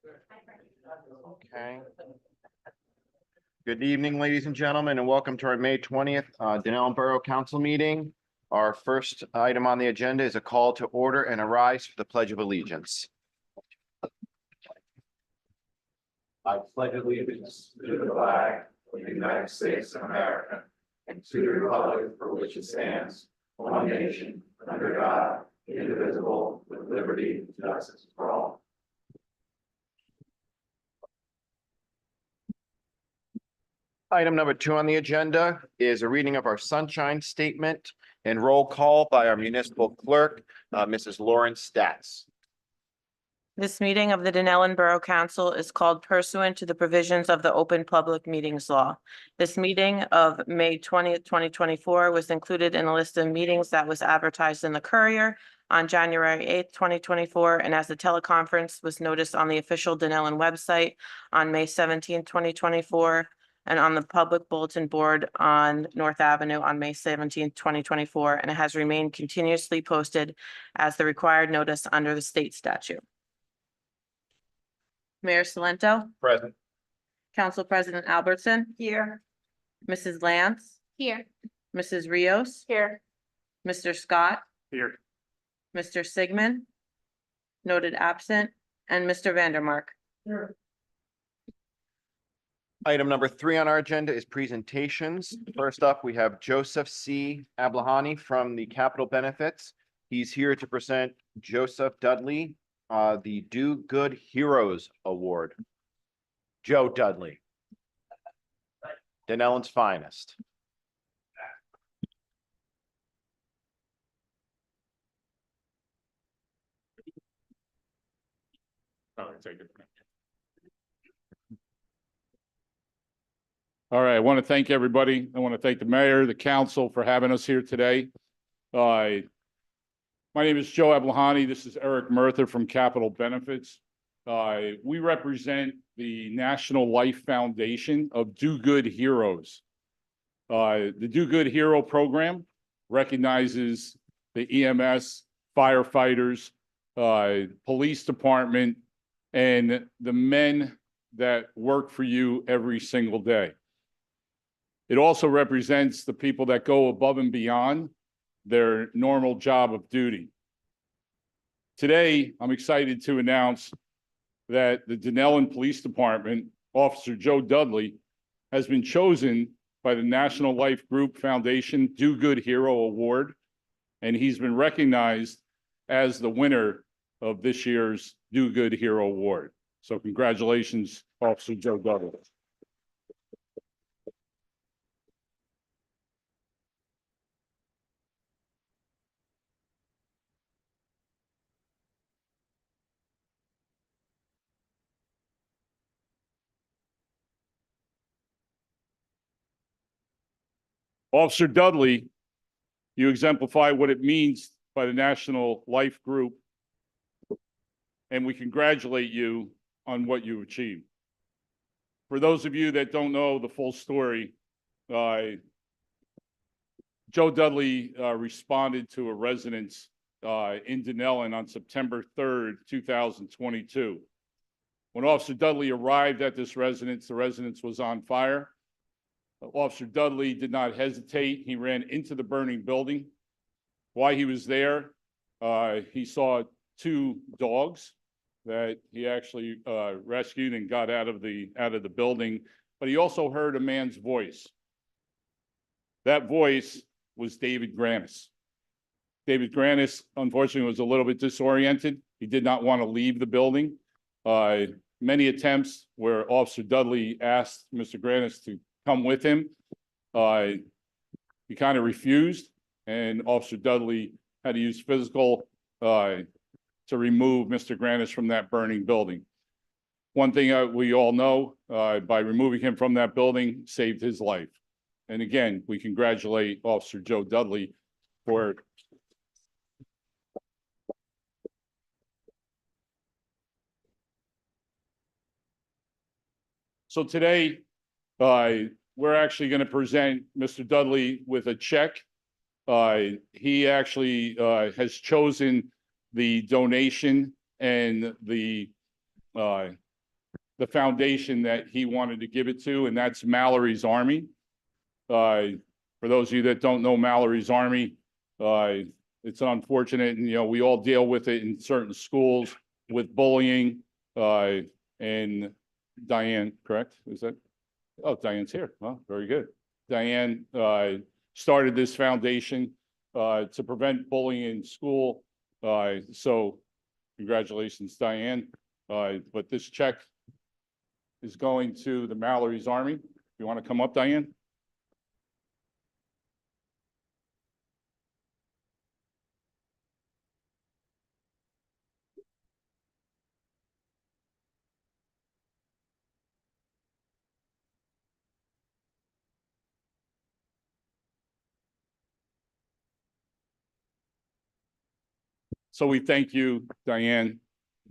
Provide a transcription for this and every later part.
Okay. Good evening, ladies and gentlemen, and welcome to our May 20th Dunellen Borough Council meeting. Our first item on the agenda is a call to order and a rise for the Pledge of Allegiance. I pledge allegiance to the flag of the United States of America and to the republic for which it stands, one nation, under God, indivisible, with liberty and justice for all. Item number 2 on the agenda is a reading of our sunshine statement and roll call by our municipal clerk, Mrs. Lauren Stats. This meeting of the Dunellen Borough Council is called pursuant to the provisions of the Open Public Meetings Law. This meeting of May 20th, 2024 was included in a list of meetings that was advertised in the Courier on January 8th, 2024, and as the teleconference was noticed on the official Dunellen website on May 17th, 2024, and on the public bulletin board on North Avenue on May 17th, 2024, and it has remained continuously posted as the required notice under the state statute. Mayor Salento, Present. Council President Albertson. Here. Mrs. Lance, Here. Mrs. Rios, Here. Mr. Scott, Here. Mr. Sigmund, noted absent, and Mr. Vandermark. Here. Item number 3 on our agenda is presentations. First up, we have Joseph C. Ablahani from the Capital Benefits. He's here to present Joseph Dudley, the Do Good Heroes Award. Joe Dudley, Dunellen's finest. All right, I want to thank everybody. I want to thank the mayor, the council for having us here today. My name is Joe Ablahani. This is Eric Murtha from Capital Benefits. We represent the National Life Foundation of Do Good Heroes. The Do Good Hero program recognizes the EMS, firefighters, police department, and the men that work for you every single day. It also represents the people that go above and beyond their normal job of duty. Today, I'm excited to announce that the Dunellen Police Department, Officer Joe Dudley, has been chosen by the National Life Group Foundation Do Good Hero Award, and he's been recognized as the winner of this year's Do Good Hero Award. So congratulations, Officer Joe Dudley. Officer Dudley, you exemplify what it means by the National Life Group, and we congratulate you on what you achieved. For those of you that don't know the full story, Joe Dudley responded to a residence in Dunellen on September 3rd, 2022. When Officer Dudley arrived at this residence, the residence was on fire. Officer Dudley did not hesitate. He ran into the burning building. While he was there, he saw 2 dogs that he actually rescued and got out of the building. But he also heard a man's voice. That voice was David Granis. David Granis, unfortunately, was a little bit disoriented. He did not want to leave the building. Many attempts where Officer Dudley asked Mr. Granis to come with him. He kind of refused, and Officer Dudley had to use physical to remove Mr. Granis from that burning building. One thing we all know, by removing him from that building, saved his life. And again, we congratulate Officer Joe Dudley for So today, we're actually going to present Mr. Dudley with a check. He actually has chosen the donation and the the foundation that he wanted to give it to, and that's Mallory's Army. For those of you that don't know Mallory's Army, it's unfortunate, and we all deal with it in certain schools with bullying. And Diane, correct? Is that? Oh, Diane's here. Oh, very good. Diane started this foundation to prevent bullying in school. So congratulations, Diane. But this check is going to the Mallory's Army. You want to come up, Diane? So we thank you, Diane,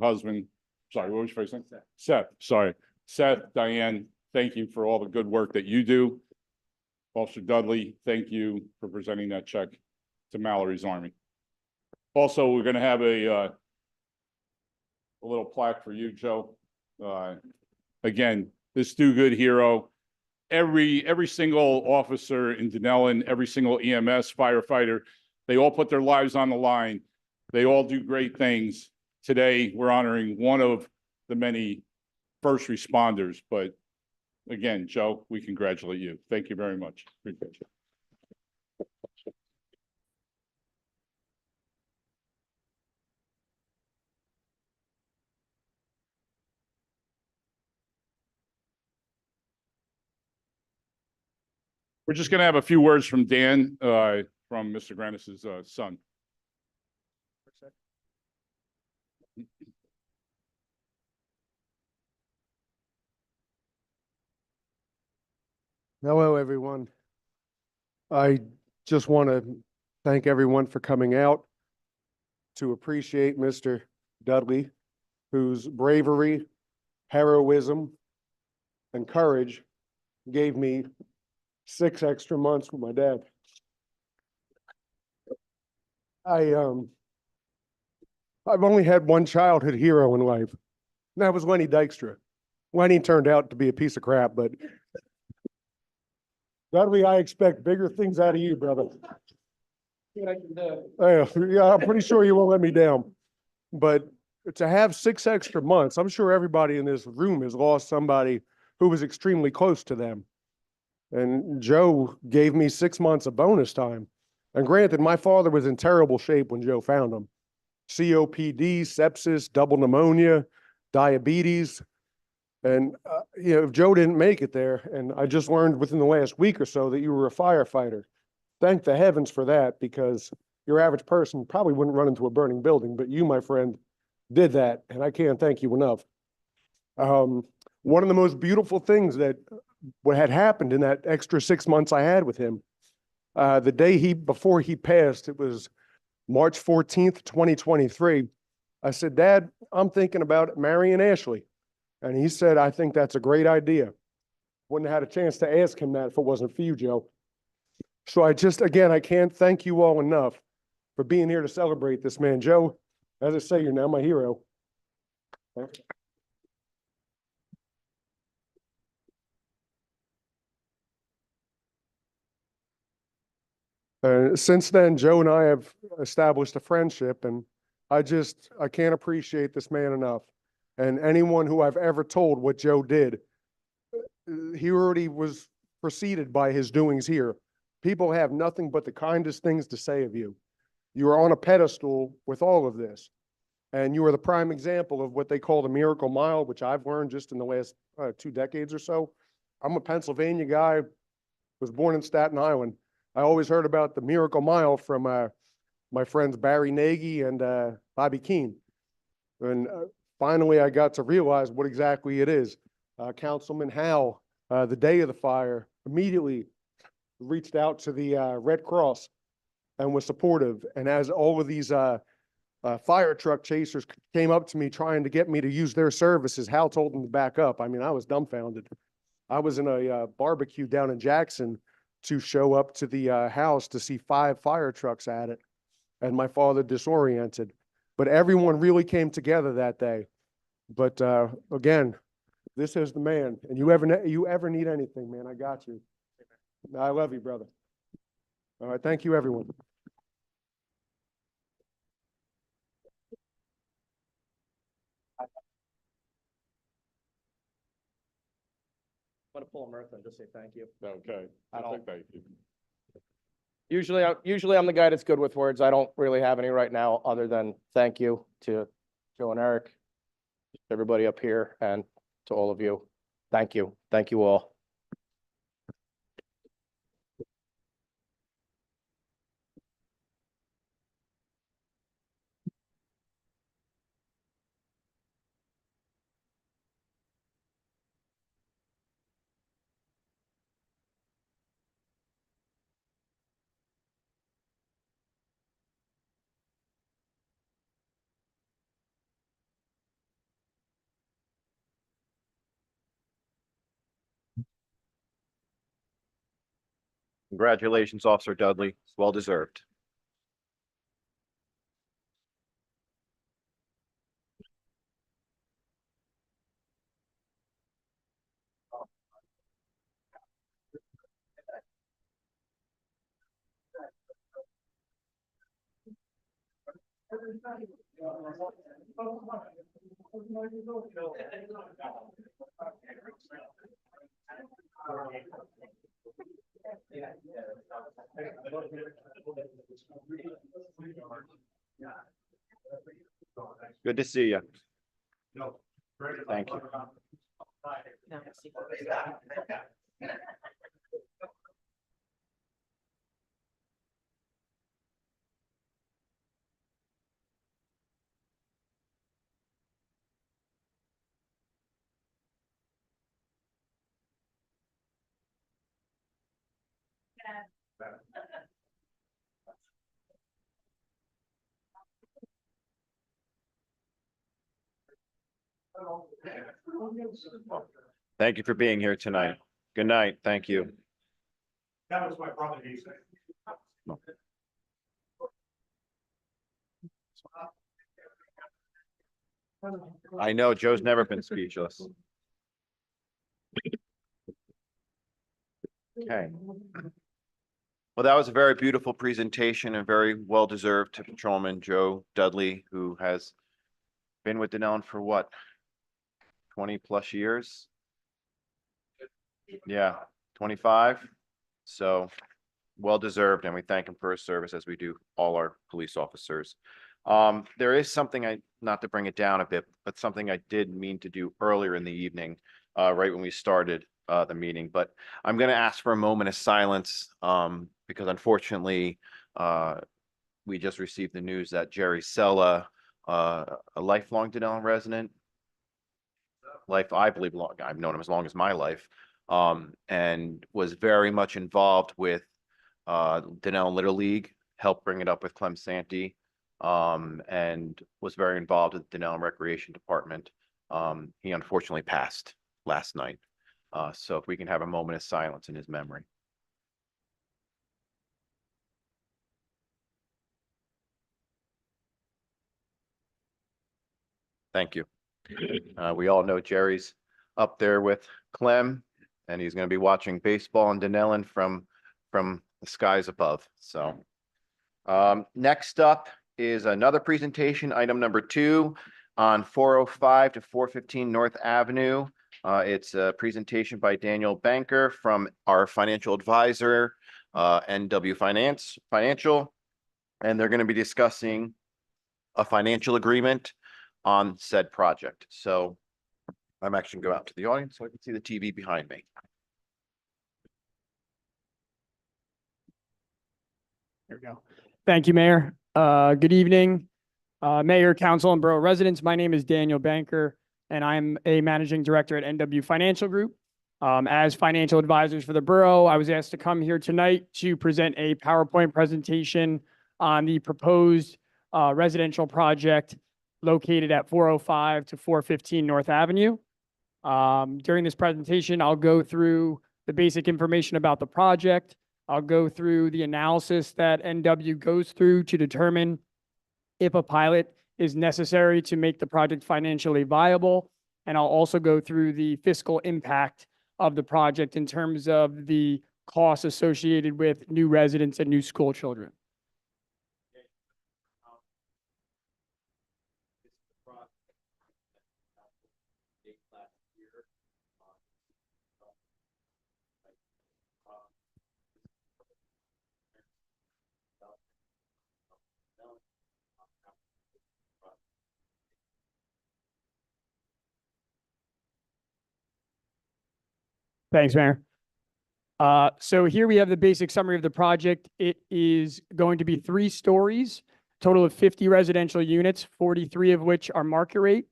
husband. Sorry, what was your first name? Seth. Sorry. Seth, Diane, thank you for all the good work that you do. Officer Dudley, thank you for presenting that check to Mallory's Army. Also, we're going to have a little plaque for you, Joe. Again, this do-good hero. Every single officer in Dunellen, every single EMS firefighter, they all put their lives on the line. They all do great things. Today, we're honoring one of the many first responders. But again, Joe, we congratulate you. Thank you very much. Appreciate you. We're just going to have a few words from Dan, from Mr. Granis's son. Hello, everyone. I just want to thank everyone for coming out to appreciate Mr. Dudley, whose bravery, heroism, and courage gave me 6 extra months with my dad. I've only had one childhood hero in life, and that was Lenny Dykstra. Lenny turned out to be a piece of crap, but Dudley, I expect bigger things out of you, brother. Yeah, I'm pretty sure you won't let me down. But to have 6 extra months, I'm sure everybody in this room has lost somebody who was extremely close to them. And Joe gave me 6 months of bonus time. And granted, my father was in terrible shape when Joe found him. COPD, sepsis, double pneumonia, diabetes. And, Joe didn't make it there. And I just learned within the last week or so that you were a firefighter. Thank the heavens for that, because your average person probably wouldn't run into a burning building, but you, my friend, did that. And I can't thank you enough. One of the most beautiful things that what had happened in that extra 6 months I had with him, the day before he passed, it was March 14th, 2023. I said, Dad, I'm thinking about marrying Ashley. And he said, I think that's a great idea. Wouldn't have had a chance to ask him that if it wasn't for you, Joe. So I can't thank you all enough for being here to celebrate this man. Joe, as I say, you're now my hero. Since then, Joe and I have established a friendship, and I can't appreciate this man enough. And anyone who I've ever told what Joe did, he already was preceded by his doings here. People have nothing but the kindest things to say of you. You are on a pedestal with all of this. And you are the prime example of what they call the Miracle Mile, which I've learned just in the last 2 decades or so. I'm a Pennsylvania guy, was born in Staten Island. I always heard about the Miracle Mile from my friends Barry Nagy and Bobby Keene. And finally, I got to realize what exactly it is. Councilman Howe, the day of the fire, immediately reached out to the Red Cross and was supportive. And as all of these fire truck chasers came up to me trying to get me to use their services, Hal told them to back up. I mean, I was dumbfounded. I was in a barbecue down in Jackson to show up to the house to see 5 fire trucks at it, and my father disoriented. But everyone really came together that day. But again, This is the man. And you ever need anything, man, I got you. I love you, brother. All right, thank you, everyone. I'm gonna pull a Murphy and just say thank you. Okay. I don't- Thank you. Usually I'm the guy that's good with words. I don't really have any right now, other than thank you to Joe and Eric, everybody up here, and to all of you. Thank you. Thank you all. Congratulations, Officer Dudley. Well deserved. Good to see you. Thank you. No, see. Thank you for being here tonight. Good night. Thank you. That was my brother, he said. I know Joe's never been speechless. Okay. Well, that was a very beautiful presentation and very well deserved to Patrolman Joe Dudley, who has been with Dunellen for what? 20+ years? Yeah, 25. So well deserved, and we thank him for his service, as we do all our police officers. There is something not to bring it down a bit, but something I did mean to do earlier in the evening, right when we started the meeting, but I'm going to ask for a moment of silence, because unfortunately, we just received the news that Jerry Sella, a lifelong Dunellen resident, I believe I've known him as long as my life, and was very much involved with Dunellen Little League, helped bring it up with Clem Santee, and was very involved with the Dunellen Recreation Department. He unfortunately passed last night. So if we can have a moment of silence in his memory. Thank you. We all know Jerry's up there with Clem, and he's going to be watching baseball in Dunellen from the skies above. So next up is another presentation, item number 2 on 405 to 415 North Avenue. It's a presentation by Daniel Banker from our financial advisor, NW Financial, and they're going to be discussing a financial agreement on said project. So I'm actually going to go out to the audience so I can see the TV behind me. There we go. Thank you, Mayor. Good evening, Mayor, Council, and Borough residents. My name is Daniel Banker, and I'm a Managing Director at NW Financial Group. As financial advisors for the Borough, I was asked to come here tonight to present a PowerPoint presentation on the proposed residential project located at 405 to 415 North Avenue. During this presentation, I'll go through the basic information about the project. I'll go through the analysis that NW goes through to determine if a pilot is necessary to make the project financially viable. And I'll also go through the fiscal impact of the project in terms of the costs associated with new residents and new school children. Thanks, Mayor. So here we have the basic summary of the project. It is going to be 3 stories, total of 50 residential units, 43 of which are market rate,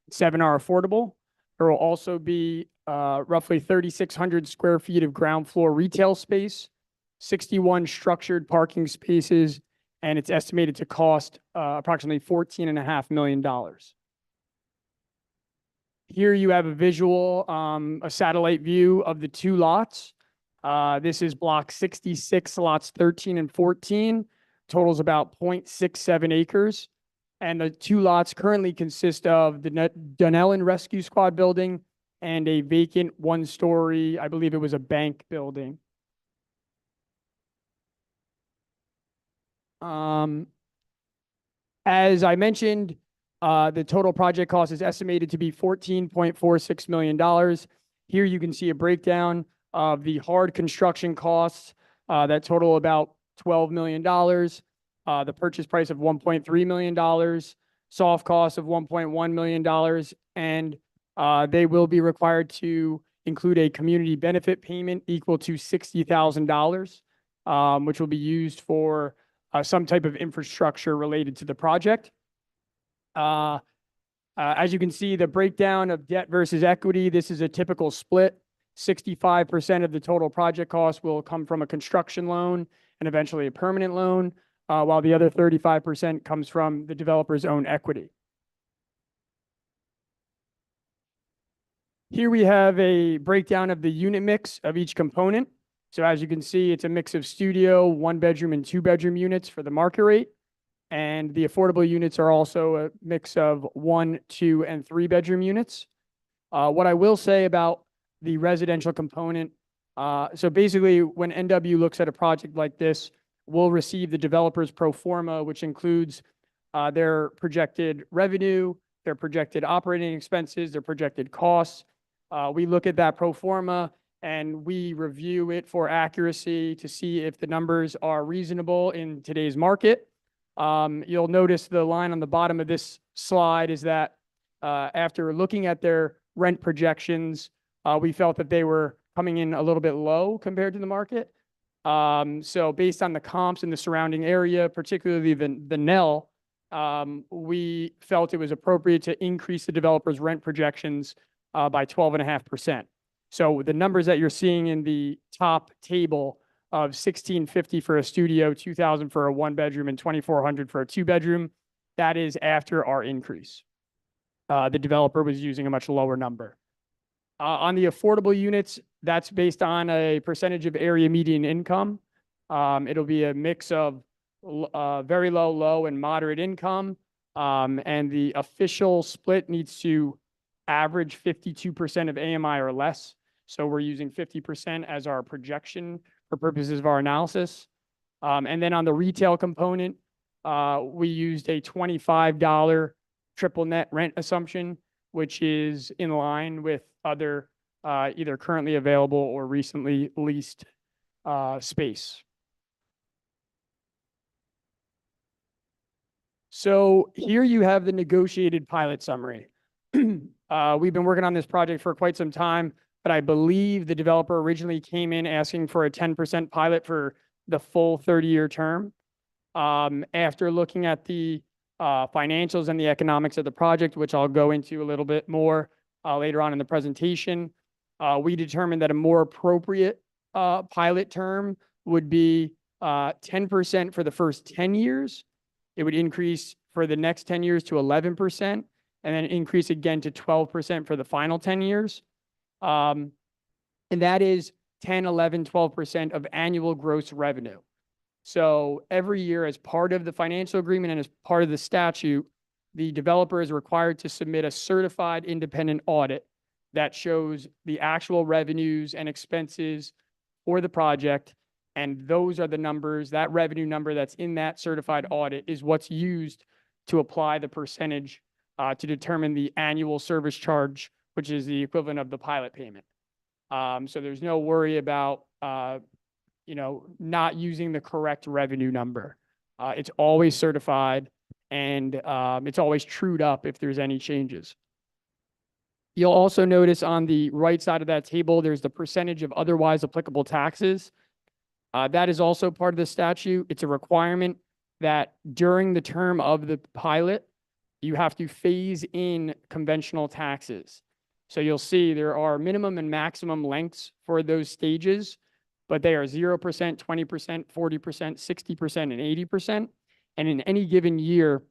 7 are affordable. There will also be roughly 3,600 square feet of ground floor retail space, 61 structured parking spaces, and it's estimated to cost approximately $14.5 million. Here you have a visual, a satellite view of the 2 lots. This is block 66, lots 13 and 14, totals about 0.67 acres. And the 2 lots currently consist of the Dunellen Rescue Squad building and a vacant 1-story, I believe it was a bank building. As I mentioned, the total project cost is estimated to be $14.46 million. Here you can see a breakdown of the hard construction costs that total about $12 million, the purchase price of $1.3 million, soft costs of $1.1 million, and they will be required to include a community benefit payment equal to $60,000, which will be used for some type of infrastructure related to the project. As you can see, the breakdown of debt versus equity, this is a typical split. 65% of the total project cost will come from a construction loan and eventually a permanent loan, while the other 35% comes from the developer's own equity. Here we have a breakdown of the unit mix of each component. So as you can see, it's a mix of studio, 1-bedroom and 2-bedroom units for the market rate. And the affordable units are also a mix of 1, 2, and 3-bedroom units. What I will say about the residential component, so basically when NW looks at a project like this, we'll receive the developer's pro forma, which includes their projected revenue, their projected operating expenses, their projected costs. We look at that pro forma and we review it for accuracy to see if the numbers are reasonable in today's market. You'll notice the line on the bottom of this slide is that after looking at their rent projections, we felt that they were coming in a little bit low compared to the market. So based on the comps in the surrounding area, particularly the Nell, we felt it was appropriate to increase the developer's rent projections by 12.5%. So the numbers that you're seeing in the top table of $1,650 for a studio, $2,000 for a 1-bedroom, and $2,400 for a 2-bedroom, that is after our increase. The developer was using a much lower number. On the affordable units, that's based on a percentage of area median income. It'll be a mix of very low, low, and moderate income. And the official split needs to average 52% of AMI or less. So we're using 50% as our projection for purposes of our analysis. And then on the retail component, we used a $25 triple net rent assumption, which is in line with other either currently available or recently leased space. So here you have the negotiated pilot summary. We've been working on this project for quite some time, but I believe the developer originally came in asking for a 10% pilot for the full 30-year term. After looking at the financials and the economics of the project, which I'll go into a little bit more later on in the presentation, we determined that a more appropriate pilot term would be 10% for the first 10 years. It would increase for the next 10 years to 11%, and then increase again to 12% for the final 10 years. And that is 10, 11, 12% of annual gross revenue. So every year, as part of the financial agreement and as part of the statute, the developer is required to submit a certified independent audit that shows the actual revenues and expenses for the project. And those are the numbers, that revenue number that's in that certified audit is what's used to apply the percentage to determine the annual service charge, which is the equivalent of the pilot payment. So there's no worry about, not using the correct revenue number. It's always certified and it's always trued up if there's any changes. You'll also notice on the right side of that table, there's the percentage of otherwise applicable taxes. That is also part of the statute. It's a requirement that during the term of the pilot, you have to phase in conventional taxes. So you'll see there are minimum and maximum lengths for those stages, but they are 0%, 20%, 40%, 60%, and 80%. And in any given year,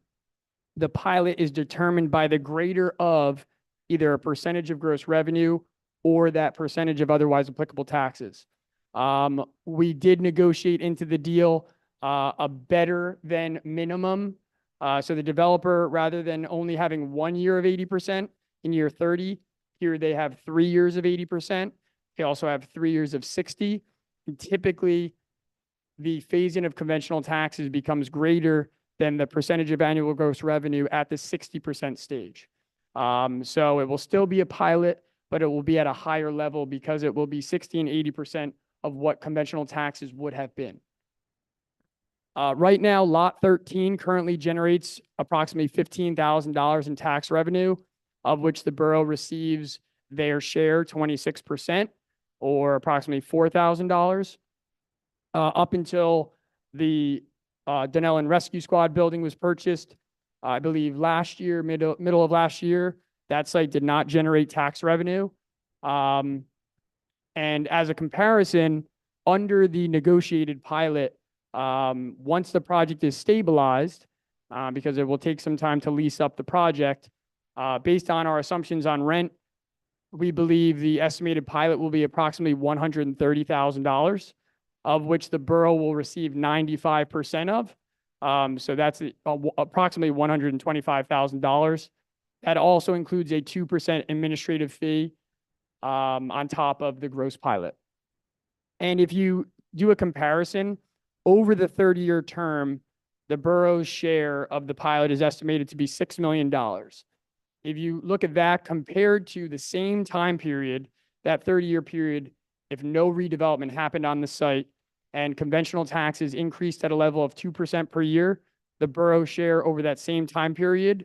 the pilot is determined by the greater of either a percentage of gross revenue or that percentage of otherwise applicable taxes. We did negotiate into the deal a better than minimum. So the developer, rather than only having 1 year of 80% in year 30, here they have 3 years of 80%. They also have 3 years of 60. And typically, the phase-in of conventional taxes becomes greater than the percentage of annual gross revenue at the 60% stage. So it will still be a pilot, but it will be at a higher level because it will be 60 and 80% of what conventional taxes would have been. Right now, Lot 13 currently generates approximately $15,000 in tax revenue, of which the borough receives their share, 26%, or approximately $4,000. Up until the Dunellen Rescue Squad building was purchased, I believe last year, middle of last year, that site did not generate tax revenue. And as a comparison, under the negotiated pilot, once the project is stabilized, because it will take some time to lease up the project, based on our assumptions on rent, we believe the estimated pilot will be approximately $130,000, of which the borough will receive 95% of. So that's approximately $125,000. That also includes a 2% administrative fee on top of the gross pilot. And if you do a comparison, over the 30-year term, the borough's share of the pilot is estimated to be $6 million. If you look at that compared to the same time period, that 30-year period, if no redevelopment happened on the site and conventional taxes increased at a level of 2% per year, the borough share over that same time period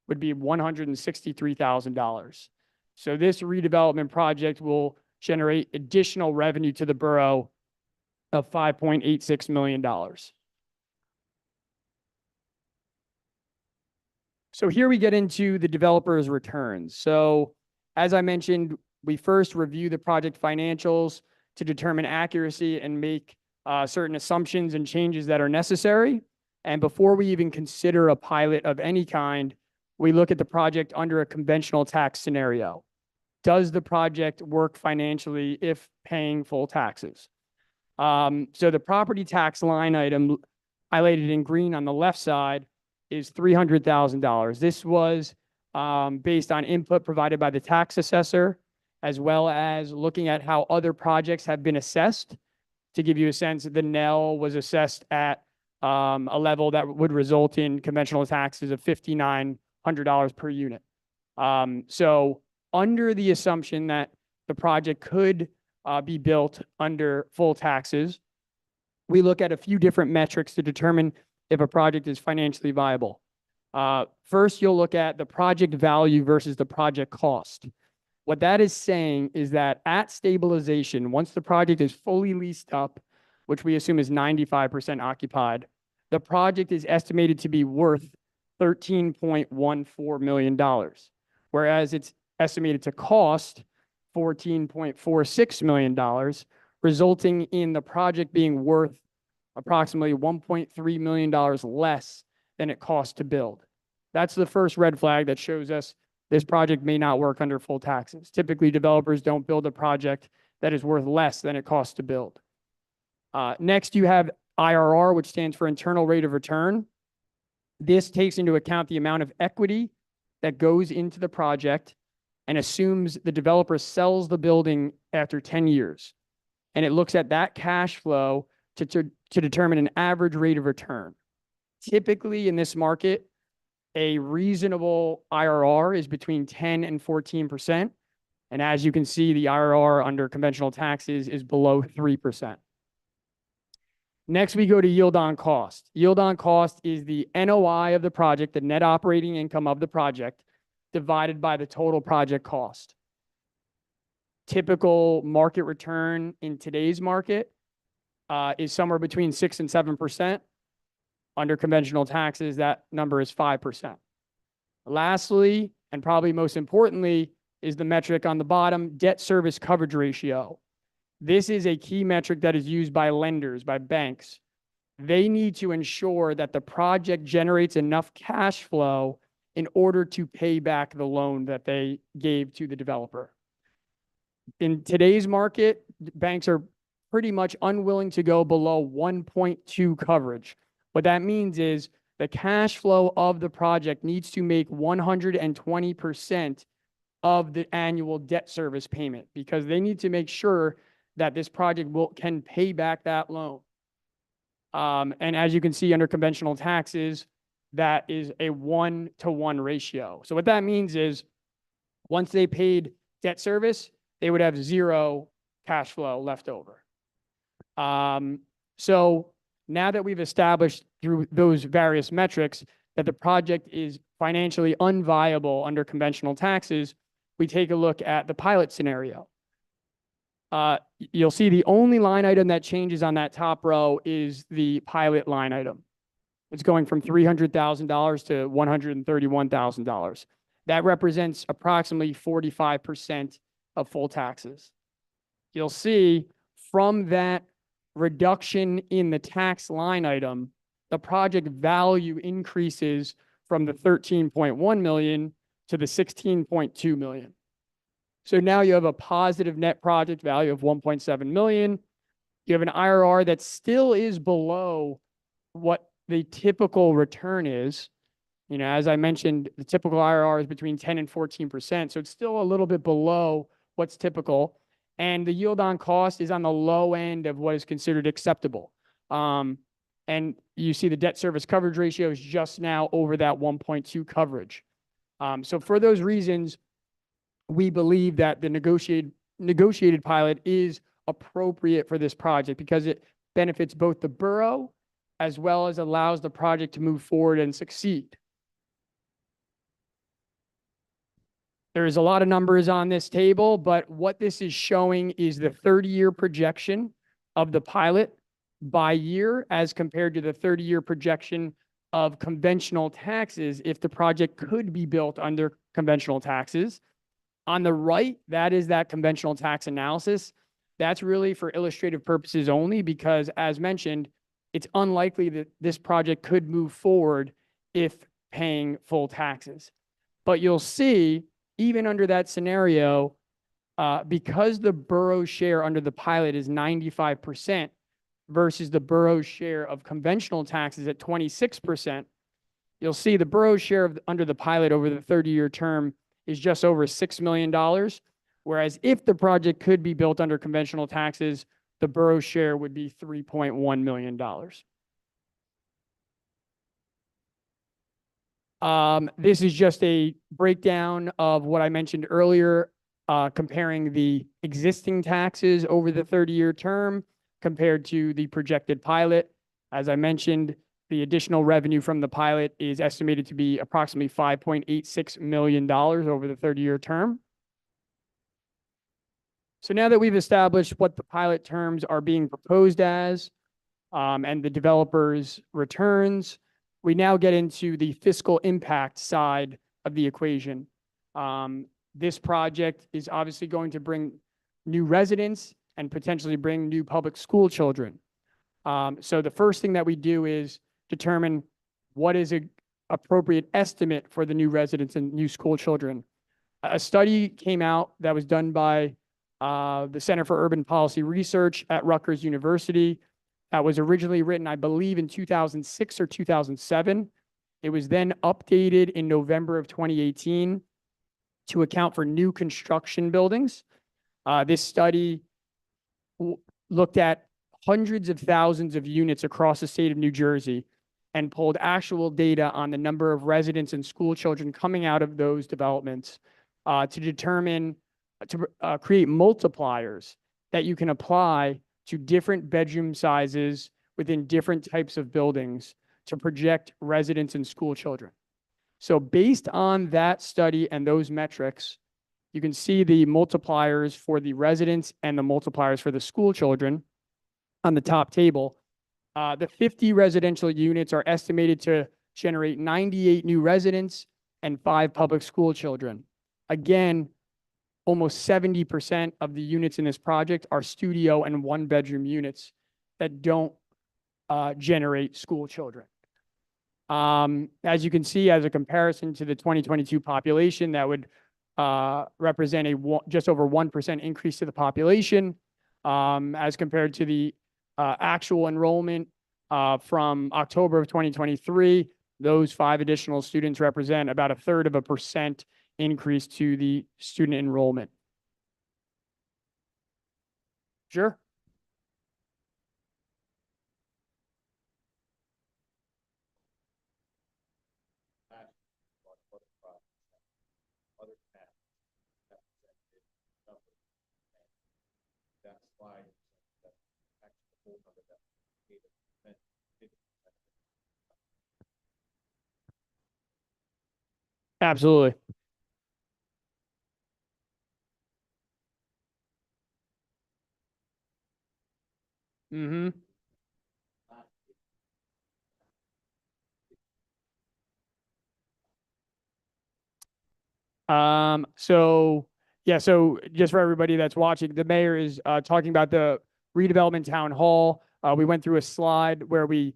would be $163,000. So this redevelopment project will generate additional revenue to the borough of $5.86 million. So here we get into the developer's returns. So as I mentioned, we first review the project financials to determine accuracy and make certain assumptions and changes that are necessary. And before we even consider a pilot of any kind, we look at the project under a conventional tax scenario. Does the project work financially if paying full taxes? So the property tax line item highlighted in green on the left side is $300,000. This was based on input provided by the tax assessor, as well as looking at how other projects have been assessed. To give you a sense, the Nell was assessed at a level that would result in conventional taxes of $5,900 per unit. So under the assumption that the project could be built under full taxes, we look at a few different metrics to determine if a project is financially viable. First, you'll look at the project value versus the project cost. What that is saying is that at stabilization, once the project is fully leased up, which we assume is 95% occupied, the project is estimated to be worth $13.14 million, whereas it's estimated to cost $14.46 million, resulting in the project being worth approximately $1.3 million less than it cost to build. That's the first red flag that shows us this project may not work under full taxes. Typically, developers don't build a project that is worth less than it costs to build. Next, you have IRR, which stands for internal rate of return. This takes into account the amount of equity that goes into the project and assumes the developer sells the building after 10 years. And it looks at that cash flow to determine an average rate of return. Typically in this market, a reasonable IRR is between 10 and 14%. And as you can see, the IRR under conventional taxes is below 3%. Next, we go to yield on cost. Yield on cost is the NOI of the project, the net operating income of the project, divided by the total project cost. Typical market return in today's market is somewhere between 6 and 7%. Under conventional taxes, that number is 5%. Lastly, and probably most importantly, is the metric on the bottom, debt service coverage ratio. This is a key metric that is used by lenders, by banks. They need to ensure that the project generates enough cash flow in order to pay back the loan that they gave to the developer. In today's market, banks are pretty much unwilling to go below 1.2 coverage. What that means is the cash flow of the project needs to make 120% of the annual debt service payment, because they need to make sure that this project can pay back that loan. And as you can see under conventional taxes, that is a 1-to-1 ratio. So what that means is once they paid debt service, they would have zero cash flow left over. So now that we've established through those various metrics that the project is financially unviable under conventional taxes, we take a look at the pilot scenario. You'll see the only line item that changes on that top row is the pilot line item. It's going from $300,000 to $131,000. That represents approximately 45% of full taxes. You'll see from that reduction in the tax line item, the project value increases from the 13.1 million to the 16.2 million. So now you have a positive net project value of 1.7 million. You have an IRR that still is below what the typical return is. You know, as I mentioned, the typical IRR is between 10 and 14%. So it's still a little bit below what's typical. And the yield on cost is on the low end of what is considered acceptable. And you see the debt service coverage ratio is just now over that 1.2 coverage. So for those reasons, we believe that the negotiated pilot is appropriate for this project because it benefits both the borough as well as allows the project to move forward and succeed. There is a lot of numbers on this table, but what this is showing is the 30-year projection of the pilot by year as compared to the 30-year projection of conventional taxes if the project could be built under conventional taxes. On the right, that is that conventional tax analysis. That's really for illustrative purposes only because, as mentioned, it's unlikely that this project could move forward if paying full taxes. But you'll see, even under that scenario, because the borough share under the pilot is 95% versus the borough share of conventional taxes at 26%, you'll see the borough share under the pilot over the 30-year term is just over $6 million, whereas if the project could be built under conventional taxes, the borough share would be $3.1 million. This is just a breakdown of what I mentioned earlier, comparing the existing taxes over the 30-year term compared to the projected pilot. As I mentioned, the additional revenue from the pilot is estimated to be approximately $5.86 million over the 30-year term. So now that we've established what the pilot terms are being proposed as, and the developer's returns, we now get into the fiscal impact side of the equation. This project is obviously going to bring new residents and potentially bring new public school children. So the first thing that we do is determine what is an appropriate estimate for the new residents and new school children. A study came out that was done by the Center for Urban Policy Research at Rutgers University. That was originally written, I believe, in 2006 or 2007. It was then updated in November of 2018 to account for new construction buildings. This study looked at hundreds of thousands of units across the state of New Jersey and pulled actual data on the number of residents and school children coming out of those developments to determine, to create multipliers that you can apply to different bedroom sizes within different types of buildings to project residents and school children. So based on that study and those metrics, you can see the multipliers for the residents and the multipliers for the school children on the top table. The 50 residential units are estimated to generate 98 new residents and 5 public school children. Again, almost 70% of the units in this project are studio and 1-bedroom units that don't generate school children. As you can see, as a comparison to the 2022 population, that would represent a just over 1% increase to the population, as compared to the actual enrollment from October of 2023. Those 5 additional students represent about 1/3% increase to the student enrollment. Sure. Absolutely. Mm-hmm. So just for everybody that's watching, the mayor is talking about the redevelopment town hall. We went through a slide where we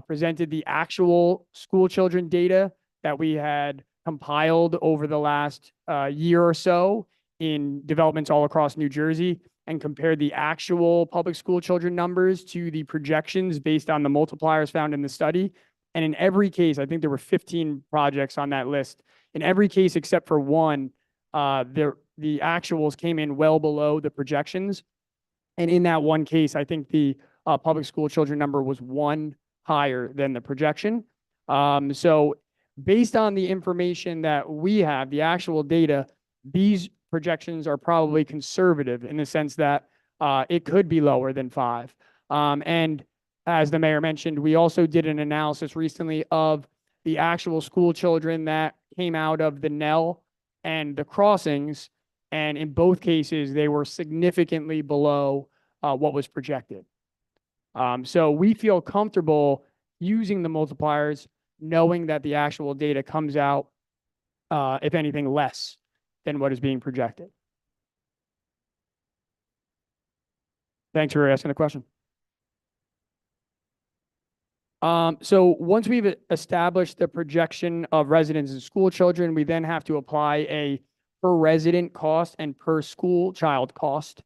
presented the actual school children data that we had compiled over the last year or so in developments all across New Jersey, and compared the actual public school children numbers to the projections based on the multipliers found in the study. And in every case, I think there were 15 projects on that list. In every case except for one, the actuals came in well below the projections. And in that one case, I think the public school children number was 1 higher than the projection. So based on the information that we have, the actual data, these projections are probably conservative in the sense that it could be lower than 5. And as the mayor mentioned, we also did an analysis recently of the actual school children that came out of the Dunellen and the crossings. And in both cases, they were significantly below what was projected. So we feel comfortable using the multipliers, knowing that the actual data comes out, if anything, less than what is being projected. Thanks for asking the question. So once we've established the projection of residents and school children, we then have to apply a per resident cost and per school child cost.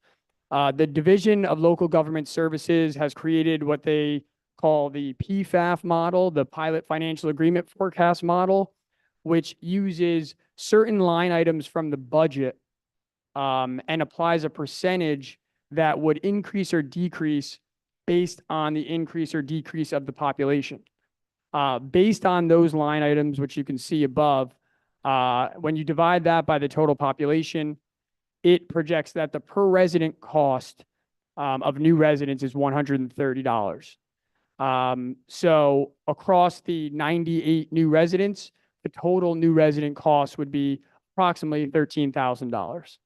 The Division of Local Government Services has created what they call the PFAF model, the Pilot Financial Agreement Forecast model, which uses certain line items from the budget and applies a percentage that would increase or decrease based on the increase or decrease of the population. Based on those line items, which you can see above, when you divide that by the total population, it projects that the per resident cost of new residents is $130. So across the 98 new residents, the total new resident cost would be approximately $13,000.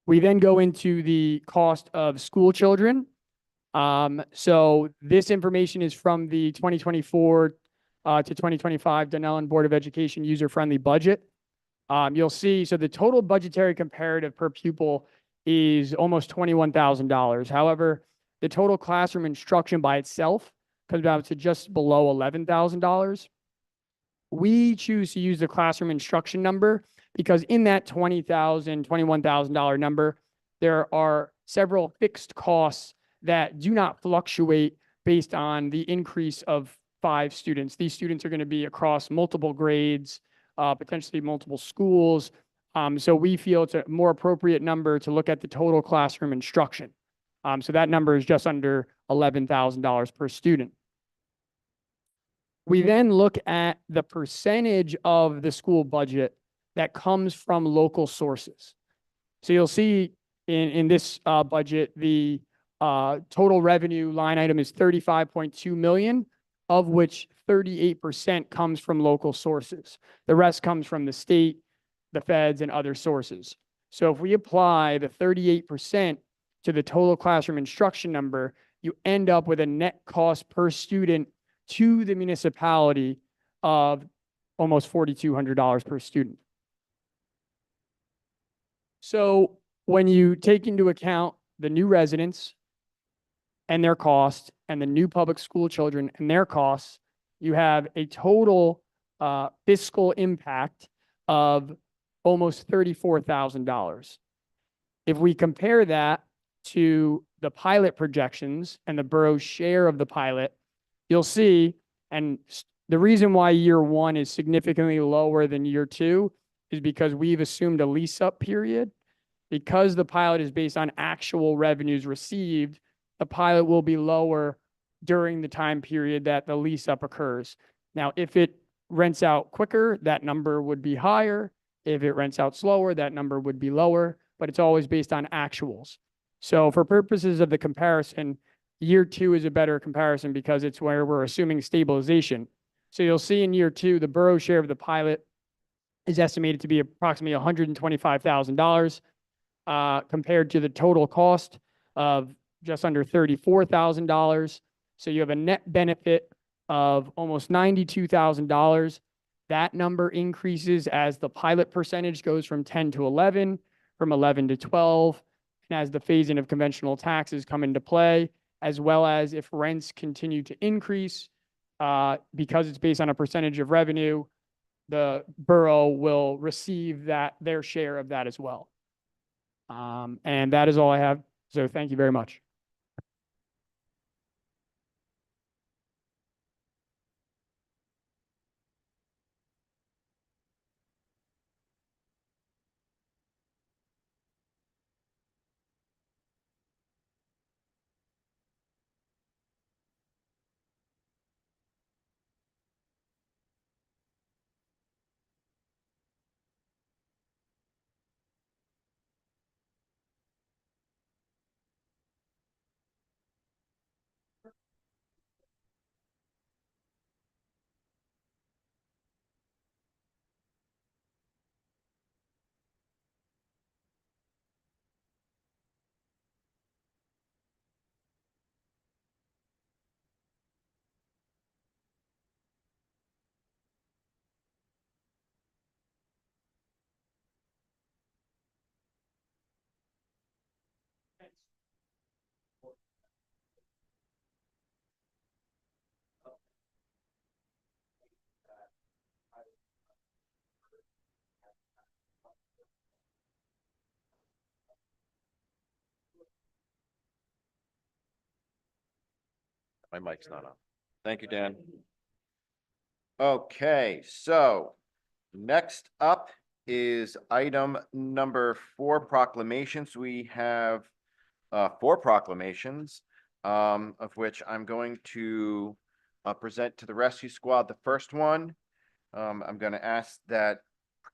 We then go into the cost of school children. So this information is from the 2024 to 2025 Dunellen Board of Education user-friendly budget. You'll see, so the total budgetary comparative per pupil is almost $21,000. However, the total classroom instruction by itself comes out to just below $11,000. We choose to use the classroom instruction number because in that $20,000, $21,000 number, there are several fixed costs that do not fluctuate based on the increase of 5 students. These students are going to be across multiple grades, potentially multiple schools. So we feel it's a more appropriate number to look at the total classroom instruction. So that number is just under $11,000 per student. We then look at the percentage of the school budget that comes from local sources. So you'll see in this budget, the total revenue line item is 35.2 million, of which 38% comes from local sources. The rest comes from the state, the feds, and other sources. So if we apply the 38% to the total classroom instruction number, you end up with a net cost per student to the municipality of almost $4,200 per student. So when you take into account the new residents and their costs and the new public school children and their costs, you have a total fiscal impact of almost $34,000. If we compare that to the pilot projections and the borough's share of the pilot, you'll see, and the reason why year 1 is significantly lower than year 2 is because we've assumed a lease-up period. Because the pilot is based on actual revenues received, the pilot will be lower during the time period that the lease-up occurs. Now, if it rents out quicker, that number would be higher. If it rents out slower, that number would be lower, but it's always based on actuals. So for purposes of the comparison, year 2 is a better comparison because it's where we're assuming stabilization. So you'll see in year 2, the borough share of the pilot is estimated to be approximately $125,000 compared to the total cost of just under $34,000. So you have a net benefit of almost $92,000. That number increases as the pilot percentage goes from 10 to 11, from 11 to 12, and as the phase-in of conventional taxes come into play, as well as if rents continue to increase, because it's based on a percentage of revenue, the borough will receive their share of that as well. And that is all I have. So thank you very much. My mic's not on. Thank you, Dan. Okay, so next up is item number 4, proclamations. We have 4 proclamations, of which I'm going to present to the rescue squad the first one. I'm going to ask that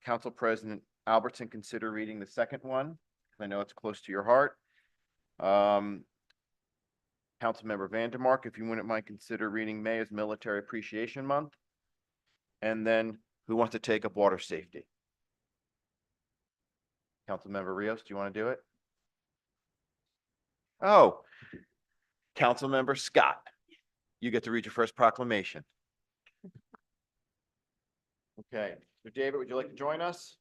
Council President Albertson consider reading the second one, because I know it's close to your heart. Councilmember Vandermark, if you wouldn't mind, consider reading May as Military Appreciation Month. And then who wants to take up water safety? Councilmember Rios, do you want to do it? Oh, Councilmember Scott, you get to read your first proclamation. Okay, so David, would you like to join us?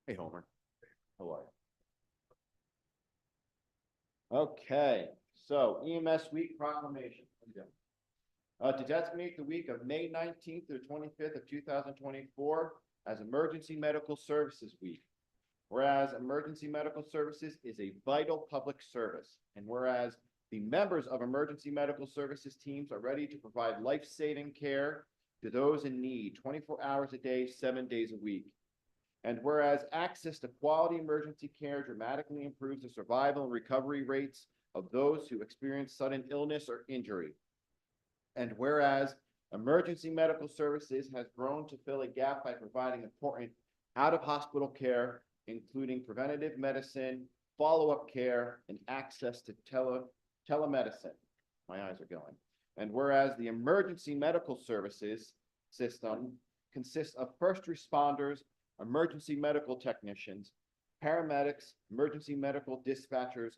Hey, Homer. How are you? Okay, so EMS Week proclamation. To designate the week of May 19th through 25th of 2024 as Emergency Medical Services Week. Whereas emergency medical services is a vital public service, and whereas the members of emergency medical services teams are ready to provide life-saving care to those in need 24 hours a day, 7 days a week. And whereas access to quality emergency care dramatically improves the survival and recovery rates of those who experience sudden illness or injury. And whereas emergency medical services has grown to fill a gap by providing important out-of-hospital care, including preventative medicine, follow-up care, and access to telemedicine. My eyes are going. And whereas the emergency medical services system consists of first responders, emergency medical technicians, paramedics, emergency medical dispatchers,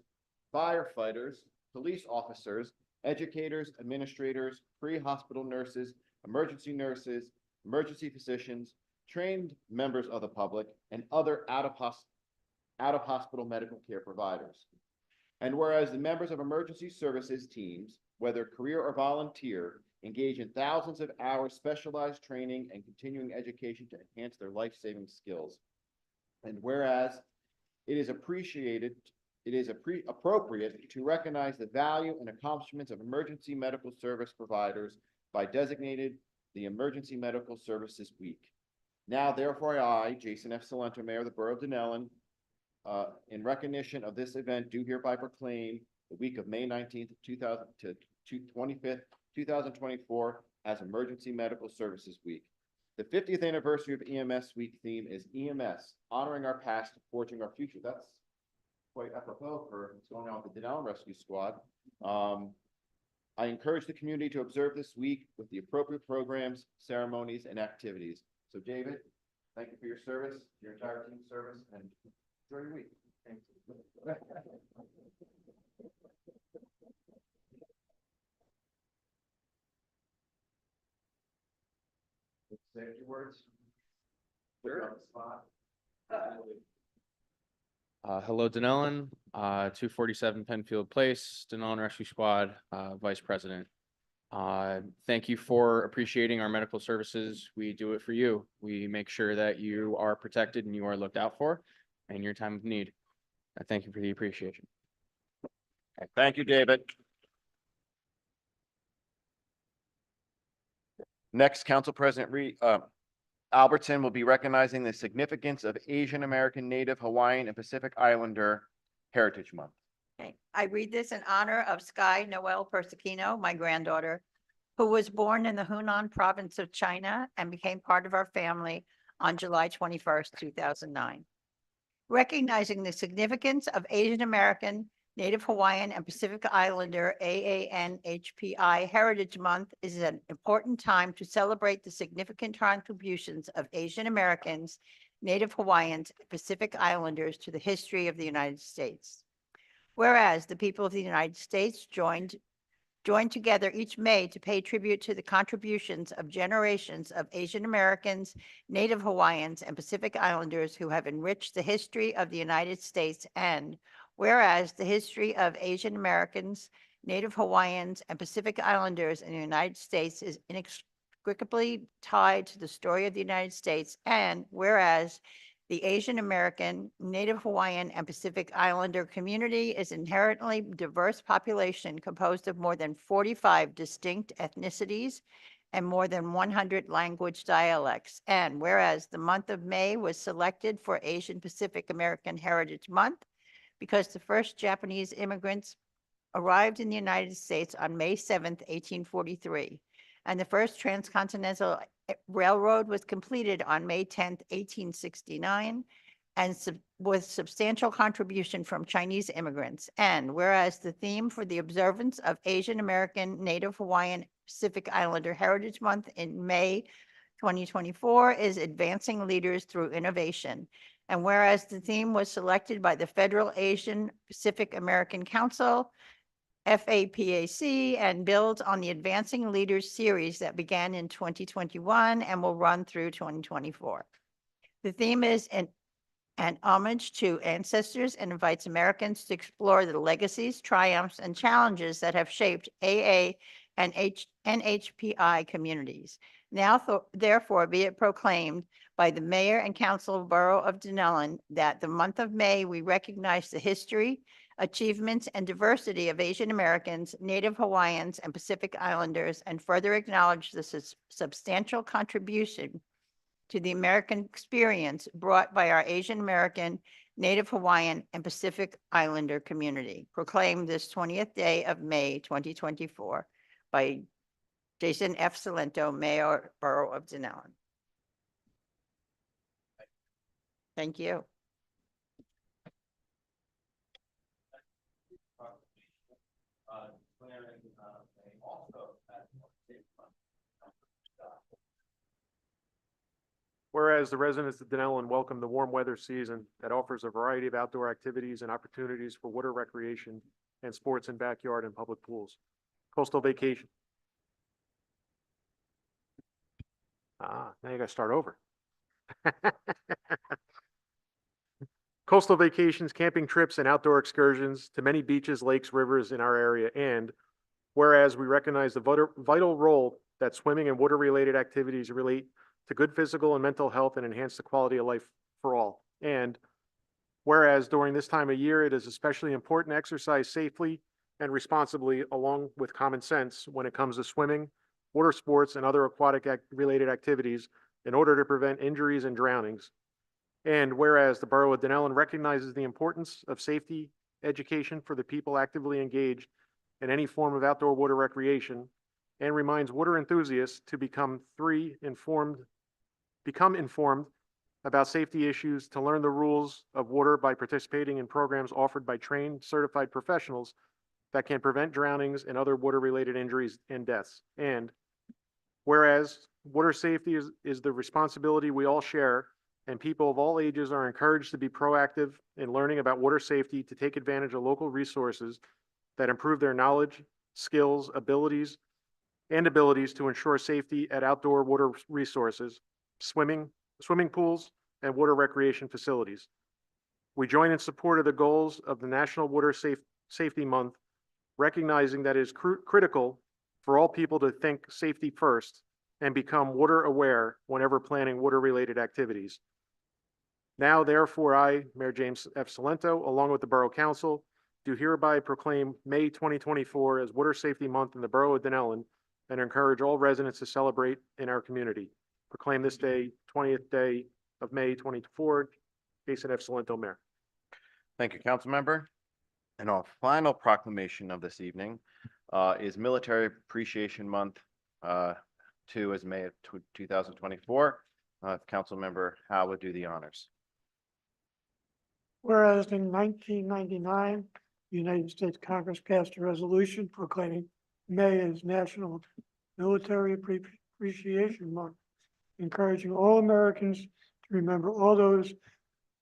firefighters, police officers, educators, administrators, pre-hospital nurses, emergency physicians, trained members of the public, and other out-of-hospital medical care providers. And whereas the members of emergency services teams, whether career or volunteer, engage in thousands of hours specialized training and continuing education to enhance their life-saving skills. And whereas it is appropriate to recognize the value and accomplishments of emergency medical service providers by designated the Emergency Medical Services Week. Now, therefore, I, Jason F. Salento, Mayor of the Borough of Dunellen, in recognition of this event, do hereby proclaim the week of May 19th, 25th, 2024 as Emergency Medical Services Week. The 50th anniversary of EMS Week theme is EMS, honoring our past, forging our future. That's quite apropos for what's going on with the Dunellen Rescue Squad. I encourage the community to observe this week with the appropriate programs, ceremonies, and activities. So David, thank you for your service, your entire team's service, and enjoy your week. Thank you. Safety words. Sure. Hello, Dunellen, 247 Penfield Place, Dunellen Rescue Squad, Vice President. Thank you for appreciating our medical services. We do it for you. We make sure that you are protected and you are looked out for in your time of need. I thank you for the appreciation. Thank you, David. Next, Council President Albertson will be recognizing the significance of Asian American, Native, Hawaiian, and Pacific Islander Heritage Month. Okay, I read this in honor of Sky Noel Persichino, my granddaughter, who was born in the Hunan province of China and became part of our family on July 21st, 2009. Recognizing the significance of Asian American, Native Hawaiian, and Pacific Islander AANHPI Heritage Month is an important time to celebrate the significant contributions of Asian Americans, Native Hawaiians, and Pacific Islanders to the history of the United States. Whereas the people of the United States joined together each May to pay tribute to the contributions of generations of Asian Americans, Native Hawaiians, and Pacific Islanders who have enriched the history of the United States, and whereas the history of Asian Americans, Native Hawaiians, and Pacific Islanders in the United States is inextricably tied to the story of the United States, and whereas the Asian American, Native Hawaiian, and Pacific Islander community is inherently diverse population composed of more than 45 distinct ethnicities and more than 100 language dialects. And whereas the month of May was selected for Asian Pacific American Heritage Month because the first Japanese immigrants arrived in the United States on May 7th, 1843, and the first transcontinental railroad was completed on May 10th, 1869, and with substantial contribution from Chinese immigrants. And whereas the theme for the observance of Asian American, Native Hawaiian, Pacific Islander Heritage Month in May 2024 is Advancing Leaders Through Innovation. And whereas the theme was selected by the Federal Asian Pacific American Council, FAPAC, and builds on the Advancing Leaders series that began in 2021 and will run through 2024. The theme is an homage to ancestors and invites Americans to explore the legacies, triumphs, and challenges that have shaped AA and NHPI communities. Now therefore be it proclaimed by the mayor and council of Borough of Dunellen that the month of May, we recognize the history, achievements, and diversity of Asian Americans, Native Hawaiians, and Pacific Islanders, and further acknowledge the substantial contribution to the American experience brought by our Asian American, Native Hawaiian, and Pacific Islander community. Proclaimed this 20th day of May, 2024 by Jason F. Salento, Mayor, Borough of Dunellen. Thank you. Whereas the residents of Dunellen welcome the warm weather season that offers a variety of outdoor activities and opportunities for water recreation and sports in backyard and public pools. Coastal vacation. Now you gotta start over. Coastal vacations, camping trips, and outdoor excursions to many beaches, lakes, rivers in our area. And whereas we recognize the vital role that swimming and water-related activities relate to good physical and mental health and enhance the quality of life for all. And whereas during this time of year, it is especially important to exercise safely and responsibly along with common sense when it comes to swimming, water sports, and other aquatic related activities in order to prevent injuries and drownings. And whereas the Borough of Dunellen recognizes the importance of safety education for the people actively engaged in any form of outdoor water recreation and reminds water enthusiasts to become informed about safety issues, to learn the rules of water by participating in programs offered by trained, certified professionals that can prevent drownings and other water-related injuries and deaths. And whereas water safety is the responsibility we all share, and people of all ages are encouraged to be proactive in learning about water safety to take advantage of local resources that improve their knowledge, skills, abilities to ensure safety at outdoor water resources, swimming pools, and water recreation facilities. We join in support of the goals of the National Water Safety Month, recognizing that it is critical for all people to think safety first and become water aware whenever planning water-related activities. Now, therefore, I, Mayor James F. Salento, along with the Borough Council, do hereby proclaim May 2024 as Water Safety Month in the Borough of Dunellen and encourage all residents to celebrate in our community. Proclaim this day, 20th day of May 2024, Jason F. Salento, Mayor. Thank you, council member. And our final proclamation of this evening is Military Appreciation Month, 2 is May of 2024. Council member Howe would do the honors. Whereas in 1999, the United States Congress passed a resolution proclaiming May as National Military Appreciation Month, encouraging all Americans to remember all those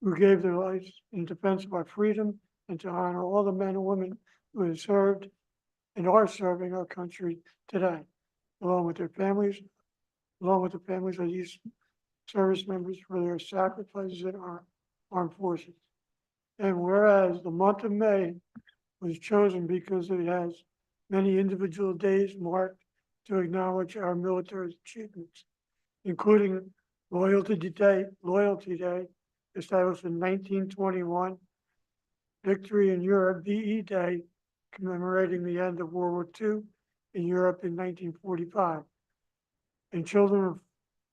who gave their lives in defense of our freedom and to honor all the men and women who have served and are serving our country today, along with the families of these service members for their sacrifices in our armed forces. And whereas the month of May was chosen because it has many individual days marked to acknowledge our military achievements, including Loyalty Day, established in 1921, Victory in Europe, VE Day, commemorating the end of World War II in Europe in 1945, and Children of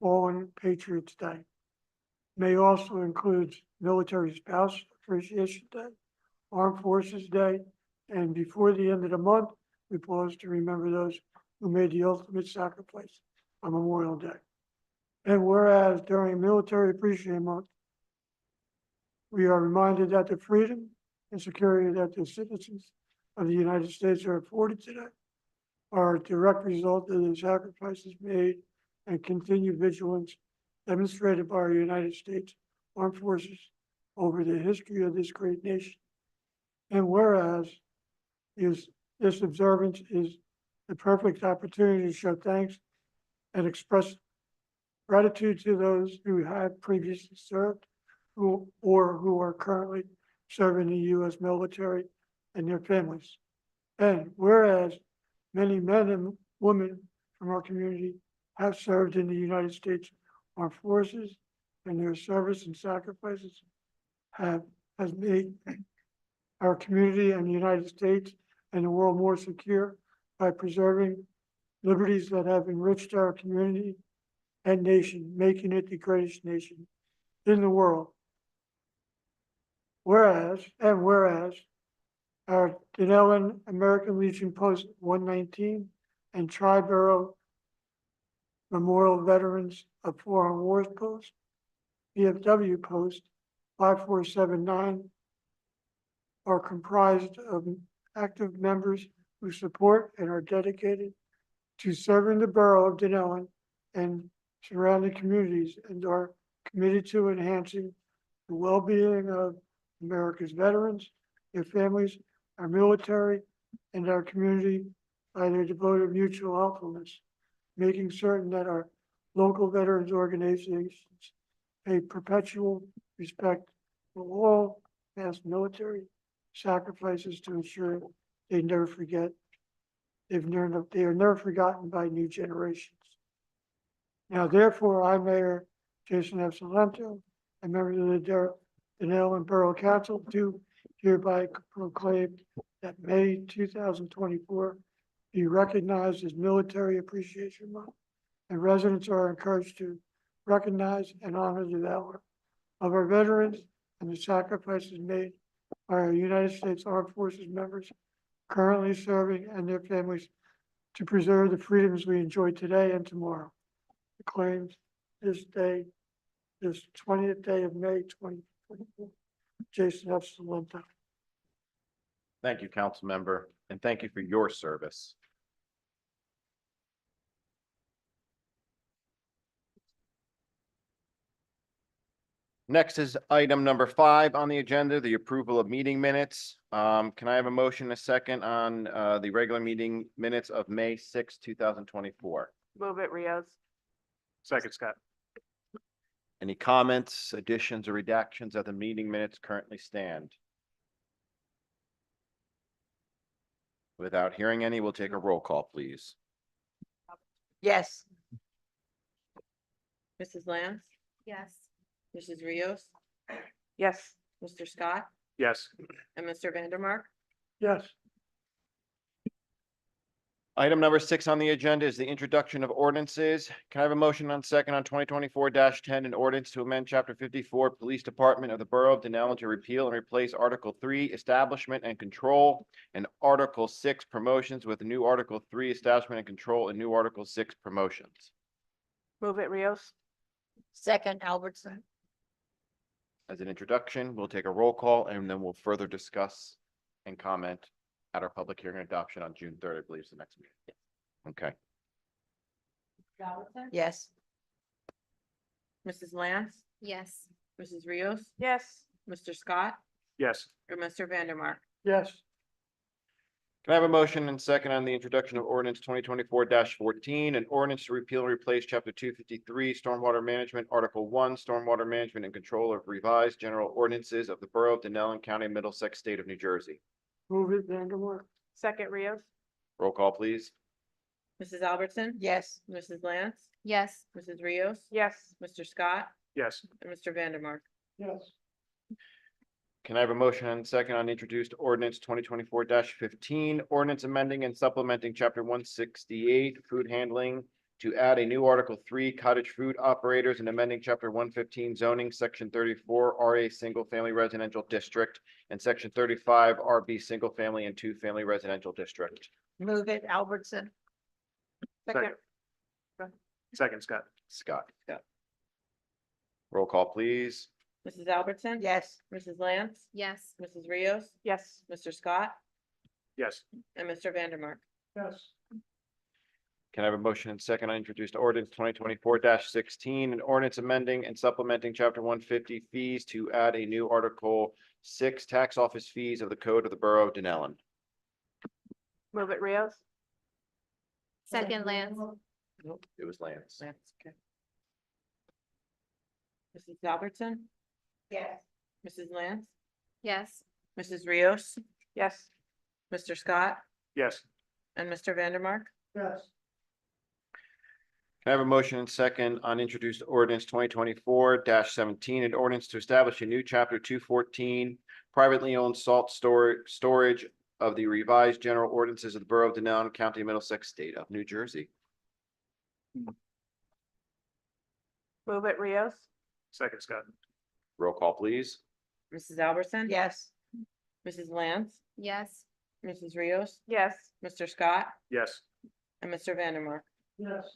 Fallen Patriots Day. May also includes Military Spouse Appreciation Day, Armed Forces Day, and before the end of the month, we pause to remember those who made the ultimate sacrifice on Memorial Day. And whereas during Military Appreciation Month, we are reminded that the freedom and security that the citizens of the United States are afforded today are a direct result of the sacrifices made and continued vigilance demonstrated by our United States Armed Forces over the history of this great nation. And whereas this observance is the perfect opportunity to show thanks and express gratitude to those who have previously served who are currently serving the U.S. military and their families. And whereas many men and women from our community have served in the United States Armed Forces, and their service and sacrifices has made our community and the United States and the world more secure by preserving liberties that have enriched our community and nation, making it the greatest nation in the world. Whereas our Dunellen American Legion Post 119 and Tri-Borough Memorial Veterans of Foreign Wars Post, VFW Post 5479, are comprised of active members who support and are dedicated to serving the borough of Dunellen and surrounding communities, and are committed to enhancing the well-being of America's veterans, their families, our military, and our community by their devoted mutual helpfulness, making certain that our local veterans organizations pay perpetual respect for all past military sacrifices to ensure they are never forgotten by new generations. Now therefore, I, Mayor Jason F. Salento, and members of the Dunellen Borough Council, do hereby proclaim that May 2024 be recognized as Military Appreciation Month, and residents are encouraged to recognize and honor the valor of our veterans and the sacrifices made by our United States Armed Forces members currently serving and their families to preserve the freedoms we enjoy today and tomorrow. Proclaims this day, this 20th day of May 2024. Jason F. Salento. Thank you, council member, and thank you for your service. Next is item number 5 on the agenda, the approval of meeting minutes. Can I have a motion and a second on the regular meeting minutes of May 6, 2024? Move it, Rios. Second, Scott. Any comments, additions, or redactions of the meeting minutes currently stand? Without hearing any, we'll take a roll call, please. Yes. Mrs. Lance, Yes. Mrs. Rios, Yes. Mr. Scott, Yes. and Mr. Vandermark. Yes. Item number 6 on the agenda is the introduction of ordinances. Can I have a motion on second on 2024-10, an ordinance to amend Chapter 54, Police Department of the Borough of Dunellen to repeal and replace Article 3, Establishment and Control, and Article 6, Promotions, with a new Article 3, Establishment and Control, and new Article 6, Promotions. Move it, Rios. Second, Albertson. As an introduction, we'll take a roll call and then we'll further discuss and comment at our public hearing and adoption on June 3rd, I believe is the next meeting. Okay. Yes. Mrs. Lance, Yes. Mrs. Rios, Yes. Mr. Scott, Yes. or Mr. Vandermark. Yes. Can I have a motion and second on the introduction of ordinance 2024-14, an ordinance to repeal and replace Chapter 253, Stormwater Management, Article 1, Stormwater Management and Control of Revised General Ordinances of the Borough of Dunellen, County of Middlesex, State of New Jersey. Move it, Vandermark. Second, Rios. Roll call, please. Mrs. Albertson? Yes. Mrs. Lance, Yes. Mrs. Rios, Yes. Mr. Scott, Yes. and Mr. Vandermark. Yes. Can I have a motion and second on introduced ordinance 2024-15, ordinance amending and supplementing Chapter 168, Food Handling, to add a new Article 3, Cottage Food Operators, and amending Chapter 115, Zoning, Section 34, RA Single Family Residential District, and Section 35, RB Single Family and 2-Family Residential District. Move it, Albertson. Second. Second, Scott. Scott. Yeah. Roll call, please. Mrs. Albertson? Yes. Mrs. Lance, Yes. Mrs. Rios, Yes. Mr. Scott, Yes. and Mr. Vandermark. Yes. Can I have a motion and second on introduced ordinance 2024-16, an ordinance amending and supplementing Chapter 150 fees to add a new Article 6, Tax Office Fees of the Code of the Borough of Dunellen. Move it, Rios. Second, Lance. Nope, it was Lance. Lance, okay. Mrs. Albertson? Yes. Mrs. Lance, Yes. Mrs. Rios, Yes. Mr. Scott, Yes. and Mr. Vandermark. Yes. Can I have a motion and second on introduced ordinance 2024-17, an ordinance to establish a new chapter 214, privately owned salt storage of the revised general ordinances of the Borough of Dunellen, County of Middlesex, State of New Jersey. Move it Rios. Second, Scott. Roll call, please. Mrs. Albertson? Yes. Mrs. Lance? Yes. Mrs. Rios? Yes. Mr. Scott? Yes. And Mr. Vandermark? yes,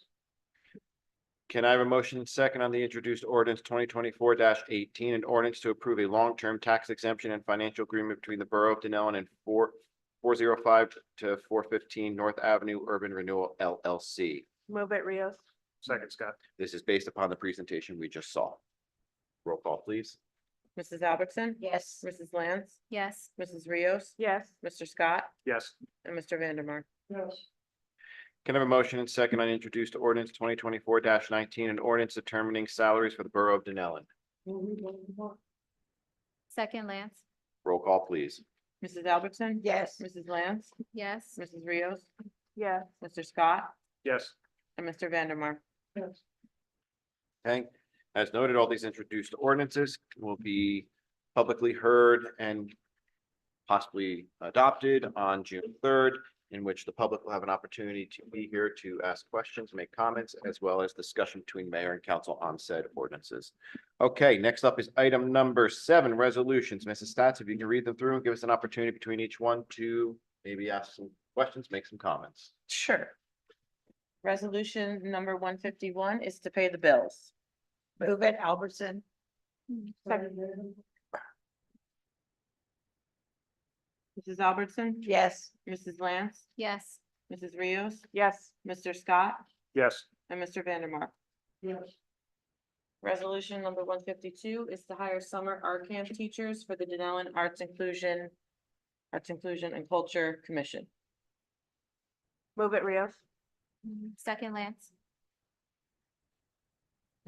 Can I have a motion and second on the introduced ordinance 2024-18, an ordinance to approve a long-term tax exemption and financial agreement between the Borough of Dunellen and 405 to 415 North Avenue Urban Renewal LLC. Move it Rios. Second, Scott. This is based upon the presentation we just saw. Roll call, please. Mrs. Albertson? Yes. Mrs. Lance? Yes. Mrs. Rios? Yes. Mr. Scott? Yes. And Mr. Vandermark? yes, Can I have a motion and second on introduced ordinance 2024-19, an ordinance determining salaries for the Borough of Dunellen? Second Lance. Roll call, please. Mrs. Albertson? Yes. Mrs. Lance? Yes. Mrs. Rios? Yes. Mr. Scott? Yes. And Mr. Vandermark? yes, Okay, as noted, all these introduced ordinances will be publicly heard and possibly adopted on June 3rd, in which the public will have an opportunity to be here to ask questions, make comments, as well as discussion between mayor and council on said ordinances. Okay, next up is item number 7, resolutions. Mrs. Stats, if you can read them through and give us an opportunity between each one to maybe ask some questions, make some comments. Sure. Resolution number 151 is to pay the bills. Move it Albertson. Second. Mrs. Albertson? Yes. Mrs. Lance? Yes. Mrs. Rios? Yes. Mr. Scott? Yes. And Mr. Vandermark? yes, Resolution number 152 is to hire summer art camp teachers for the Dunellen Arts Inclusion and Culture Commission. Move it Rios. Second Lance.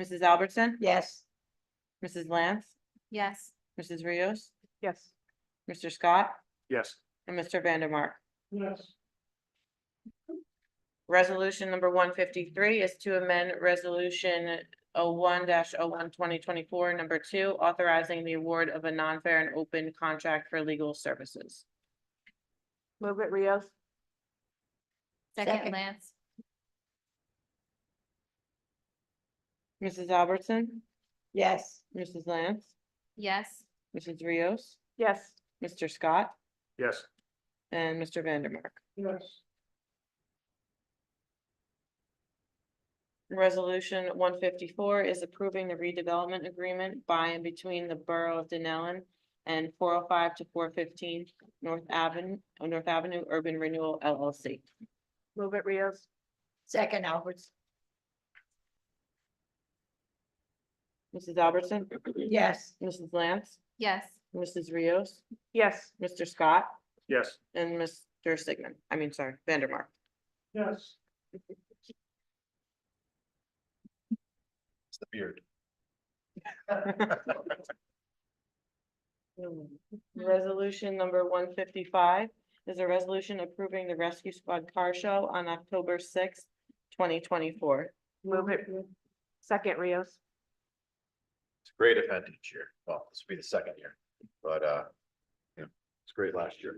Mrs. Albertson? Yes. Mrs. Lance? Yes. Mrs. Rios? Yes. Mr. Scott? Yes. And Mr. Vandermark? yes, Resolution number 153 is to amend Resolution 01-01-2024, number 2, authorizing the award of a non-fair and open contract for legal services. Move it Rios. Second Second. Lance. Mrs. Albertson? Yes. Mrs. Lance? Yes. Mrs. Rios? Yes. Mr. Scott? Yes. And Mr. Vandermark? yes, Resolution 154 is approving the redevelopment agreement by and between the Borough of Dunellen and 405 to 415 North Avenue Urban Renewal LLC. Move it Rios. Second Alberts. Mrs. Albertson? Yes. Mrs. Lance? Yes. Mrs. Rios? Yes. Mr. Scott? Yes. And Mr. Vandermark? yes, It's the beard. Resolution number 155 is a resolution approving the Rescue Squad Car Show on October 6th, 2024. Move it. Second Rios. It's a great event each year. Well, this will be the second year, but, it's great last year.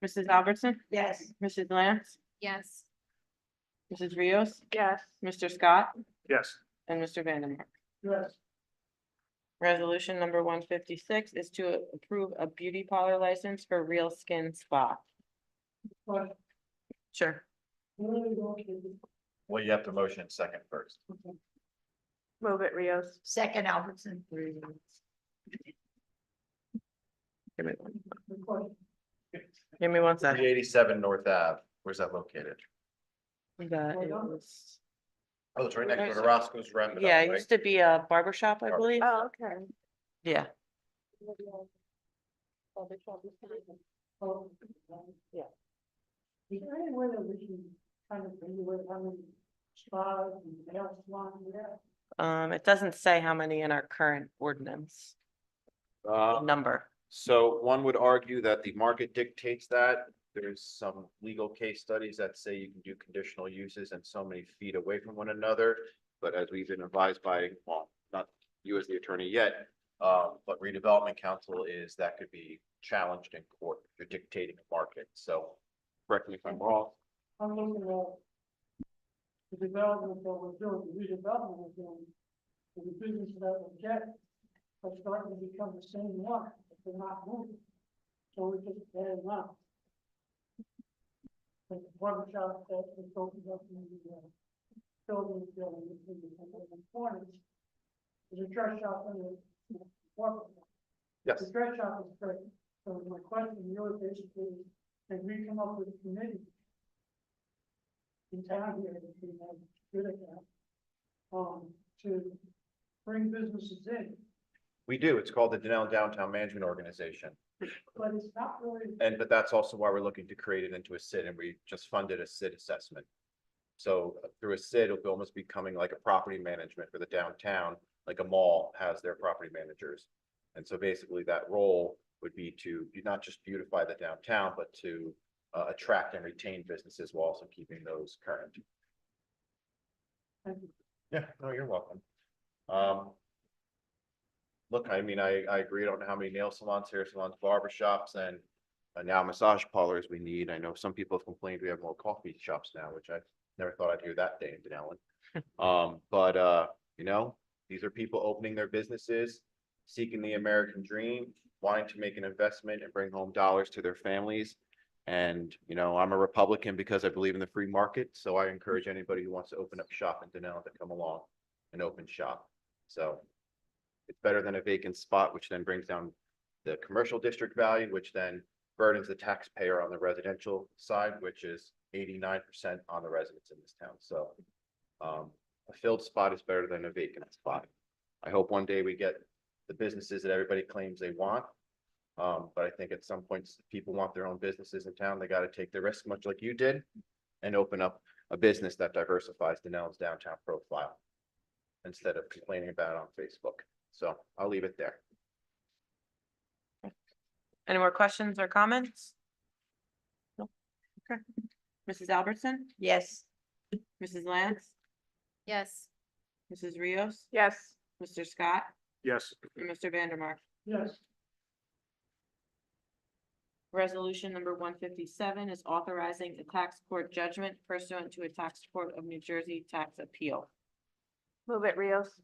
Mrs. Albertson? Yes. Mrs. Lance? Yes. Mrs. Rios? Yes. Mr. Scott? Yes. And Mr. Vandermark? yes, Resolution number 156 is to approve a beauty parlor license for Real Skin Spa. but, Sure. where are you located? Well, you have to motion second first. Move it Rios. Second Albertson. Give me one. Request- Give me one second. 387 North Ave. Where's that located? That is, Oh, it's right next to the Roscoe's Wrap It Up, yeah, it right? used to be a barber shop, I believe. Oh, okay. Yeah. Yeah. Is there any way that we can kind of regulate how many spas and nail salons we have? It doesn't say how many in our current ordinance number. So one would argue that the market dictates that. there's some legal case studies that say you can do conditional uses and so many feet away from one another. But as we've been advised by, well, not you as the attorney yet, but redevelopment council is that could be challenged in court. You're dictating a market. So correct me if I'm wrong. I'm looking at the development that we're doing, the redevelopment we're doing, and the business that we get are starting to become the same one, if they're not moving. So we're just adding on. The barber shop that was opened up in the building, in the corners, there's a dress shop in the barber shop. Yes. The dress shop is great. So my question really basically is, can we come up with a committee in town here that we have good at, to bring businesses in, We do. It's called the Dunellen Downtown Management Organization. but it's not really, But that's also why we're looking to create it into a SID, and we just funded a SID assessment. So through a SID, it'll be almost becoming like a property management for the downtown, like a mall has their property managers. And so basically that role would be to not just beautify the downtown, but to attract and retain businesses while also keeping those current. Yeah, no, you're welcome. Look, I mean, I agree. I don't know how many nail salons, hair salons, barber shops, and now massage parlors we need. I know some people have complained we have more coffee shops now, which I never thought I'd hear that day in Dunellen. You know, these are people opening their businesses, seeking the American dream, wanting to make an investment and bring home dollars to their families. And, you know, I'm a Republican because I believe in the free market. So I encourage anybody who wants to open up shop in Dunellen to come along and open shop. So it's better than a vacant spot, which then brings down the commercial district value, which then burdens the taxpayer on the residential side, which is 89% on the residents in this town. So a filled spot is better than a vacant spot. I hope one day we get the businesses that everybody claims they want. But I think at some points, people want their own businesses in town. They got to take the risk, much like you did, and open up a business that diversifies Dunellen's downtown profile instead of complaining about it on Facebook. So I'll leave it there. Any more questions or comments? No. Okay. Mrs. Albertson, Yes. Mrs. Lance, Yes. Mrs. Rios, Yes. Mr. Scott, Yes. and Mr. Vandermark. yes, Resolution number 157 is authorizing a tax court judgment pursuant to a tax court of New Jersey tax appeal. Move it Rios.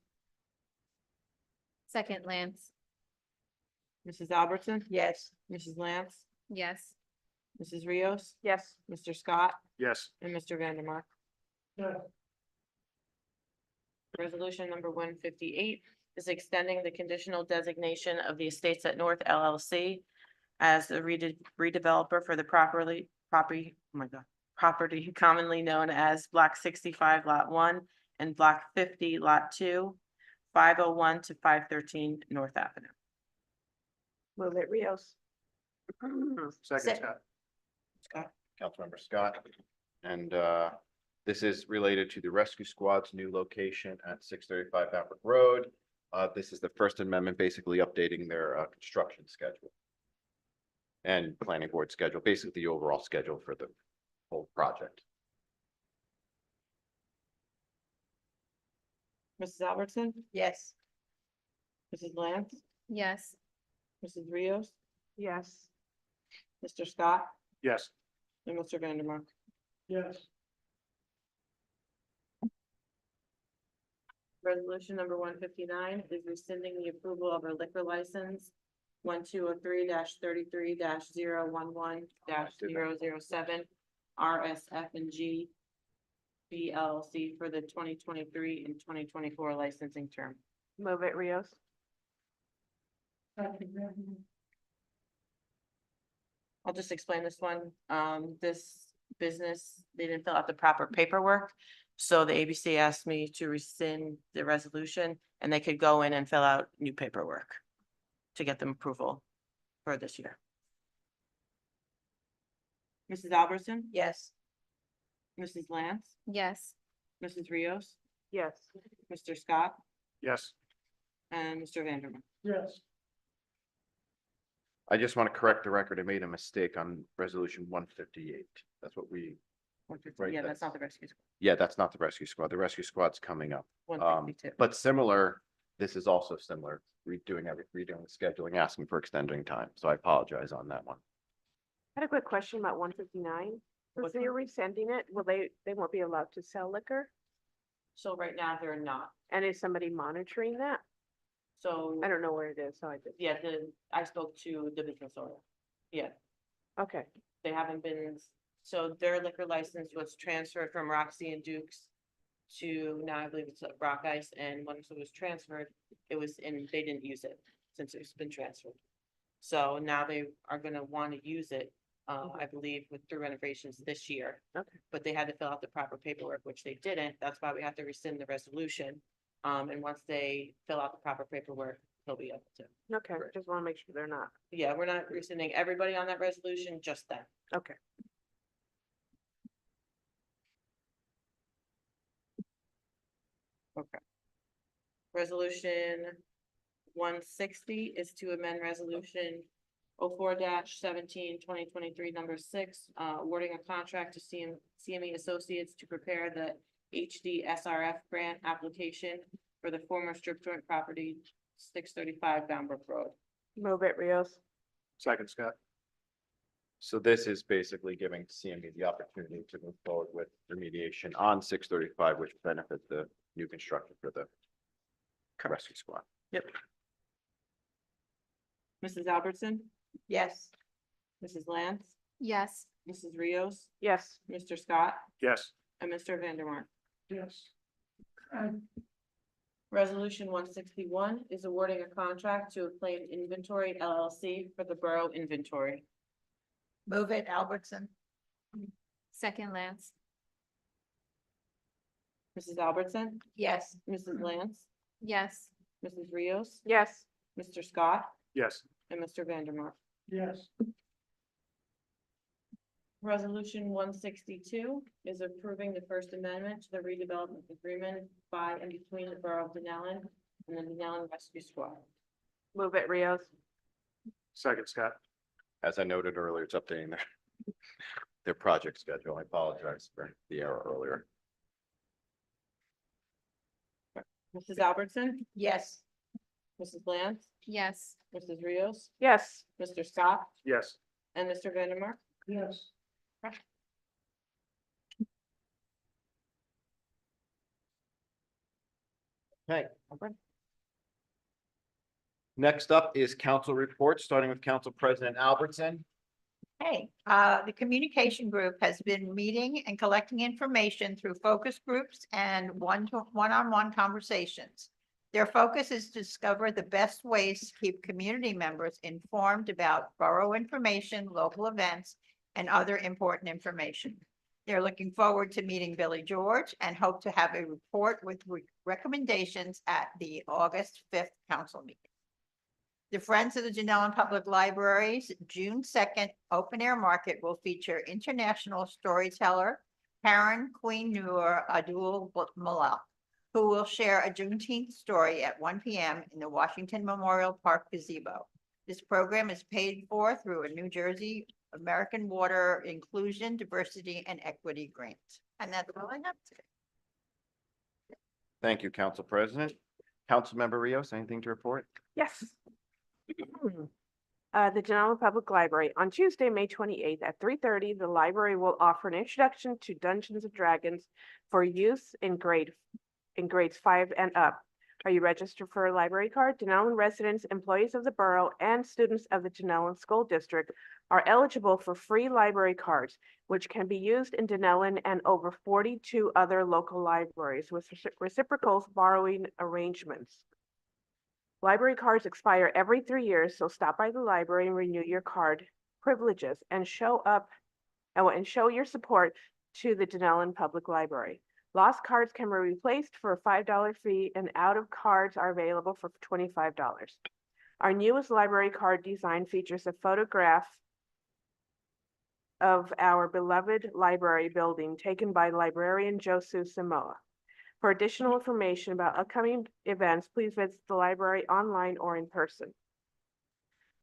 Second Lance. Mrs. Albertson, Yes. Mrs. Lance, Yes. Mrs. Rios, Yes. Mr. Scott, Yes. and Mr. Vandermark. yes, Resolution number 158 is extending the conditional designation of the Estates at North LLC as the redeveloper for the property commonly known as Block 65 Lot 1 and Block 50 Lot 2, 501 to 513 North Avenue. Move it Rios. Second, Scott. Scott? Councilmember Scott. And this is related to the Rescue Squad's new location at 635 Maverick Road. This is the First Amendment, basically updating their construction schedule and planning board schedule, basically the overall schedule for the whole project. Mrs. Albertson, Yes. Mrs. Lance, Yes. Mrs. Rios, Yes. Mr. Scott, Yes. and Mr. Vandermark. yes, Resolution number 159 is rescinding the approval of a liquor license 1203-33-011-007 RSF and G BLC for the 2023 and 2024 licensing term. Move it Rios. I'll just explain this one. This business, they didn't fill out the proper paperwork. So the ABC asked me to rescind the resolution and they could go in and fill out new paperwork to get them approval for this year. Mrs. Albertson, Yes. Mrs. Lance, Yes. Mrs. Rios, Yes. Mr. Scott, Yes. and Mr. Vandermark. yes, I just want to correct the record. I made a mistake on resolution 158. That's what we, Right, Yeah, that's- that's not the rescue squad. yeah, that's not the rescue squad. The rescue squad's coming up. 152. But similar, this is also similar, redoing the scheduling, asking for extending time. So I apologize on that one. I had a quick question about 159. Since What's they're rescinding it, will they won't be allowed to sell liquor? So right now they're not. And is somebody monitoring that? So, I don't know where it is, so I just, yeah, I spoke to the business owner. Yeah, okay. they haven't been, so their liquor license was transferred from Roxy and Duke's to now I believe it's Rock Ice, and once it was transferred, it was they didn't use it since it's been transferred. So now they are gonna want to use it, I believe through renovations this year. Okay. But they had to fill out the proper paperwork, which they didn't. That's why we have to rescind the resolution. And once they fill out the proper paperwork, they'll be able to. Okay, just want to make sure they're not. Yeah, we're not rescinding everybody on that resolution, just them. Okay. Okay. Resolution 160 is to amend resolution 04-17-2023, number 6, awarding a contract to CME Associates to prepare the HDSRF grant application for the former strip joint property 635 Boundbrook Road. Move it, Rios. Second, Scott. So this is basically giving CME the opportunity to move forward with remediation on 635, which benefits the new construction for the rescue squad. Yep. Mrs. Albertson, Yes. Mrs. Lance, Yes. Mrs. Rios, Yes. Mr. Scott, Yes. and Mr. Vandermark. Yes. Resolution 161 is awarding a contract to Acclaim Inventory LLC for the Borough inventory. Move it, Albertson. Second, Lance. Mrs. Albertson, Yes. Mrs. Lance, Yes. Mrs. Rios, Yes. Mr. Scott, Yes. and Mr. Vandermark. Yes. Resolution 162 is approving the First Amendment to the redevelopment agreement by and between the Borough of Dunellen and the Dunellen Rescue Squad. Move it, Rios. Second, Scott. As I noted earlier, it's updating their project schedule. I apologize for the error earlier. Mrs. Albertson, Yes. Mrs. Lance, Yes. Mrs. Rios, Yes. Mr. Scott, Yes. and Mr. Vandermark. Yes. Okay. Next up is council reports, starting with Council President Albertson. Hey, the communication group has been meeting and collecting information through focus groups and one-on-one conversations. Their focus is to discover the best ways to keep community members informed about borough information, local events, and other important information. They're looking forward to meeting Billy George and hope to have a report with recommendations at the August 5th council meeting. The Friends of the Dunellen Public Library's June 2nd open air market will feature international storyteller Karen Queen Noor Abdul Malak, who will share a Juneteenth story at 1 p.m. in the Washington Memorial Park gazebo. This program is paid for through a New Jersey American Water Inclusion, Diversity, and Equity grant. And that's all I have today. Thank you, Council President. Councilmember Rios, anything to report? Yes. The Dunellen Public Library, on Tuesday, May 28th at 3:30, the library will offer an introduction to Dungeons and Dragons for youth in grades 5 and up. Are you registered for a library card? Dunellen residents, employees of the borough, and students of the Dunellen School District are eligible for free library cards, which can be used in Dunellen and over 42 other local libraries with reciprocal borrowing arrangements. Library cards expire every 3 years, so stop by the library and renew your card privileges and show your support to the Dunellen Public Library. Lost cards can be replaced for a $5 fee, and out of cards are available for $25. Our newest library card design features a photograph of our beloved library building taken by librarian Josu Samoa. For additional information about upcoming events, please visit the library online or in person.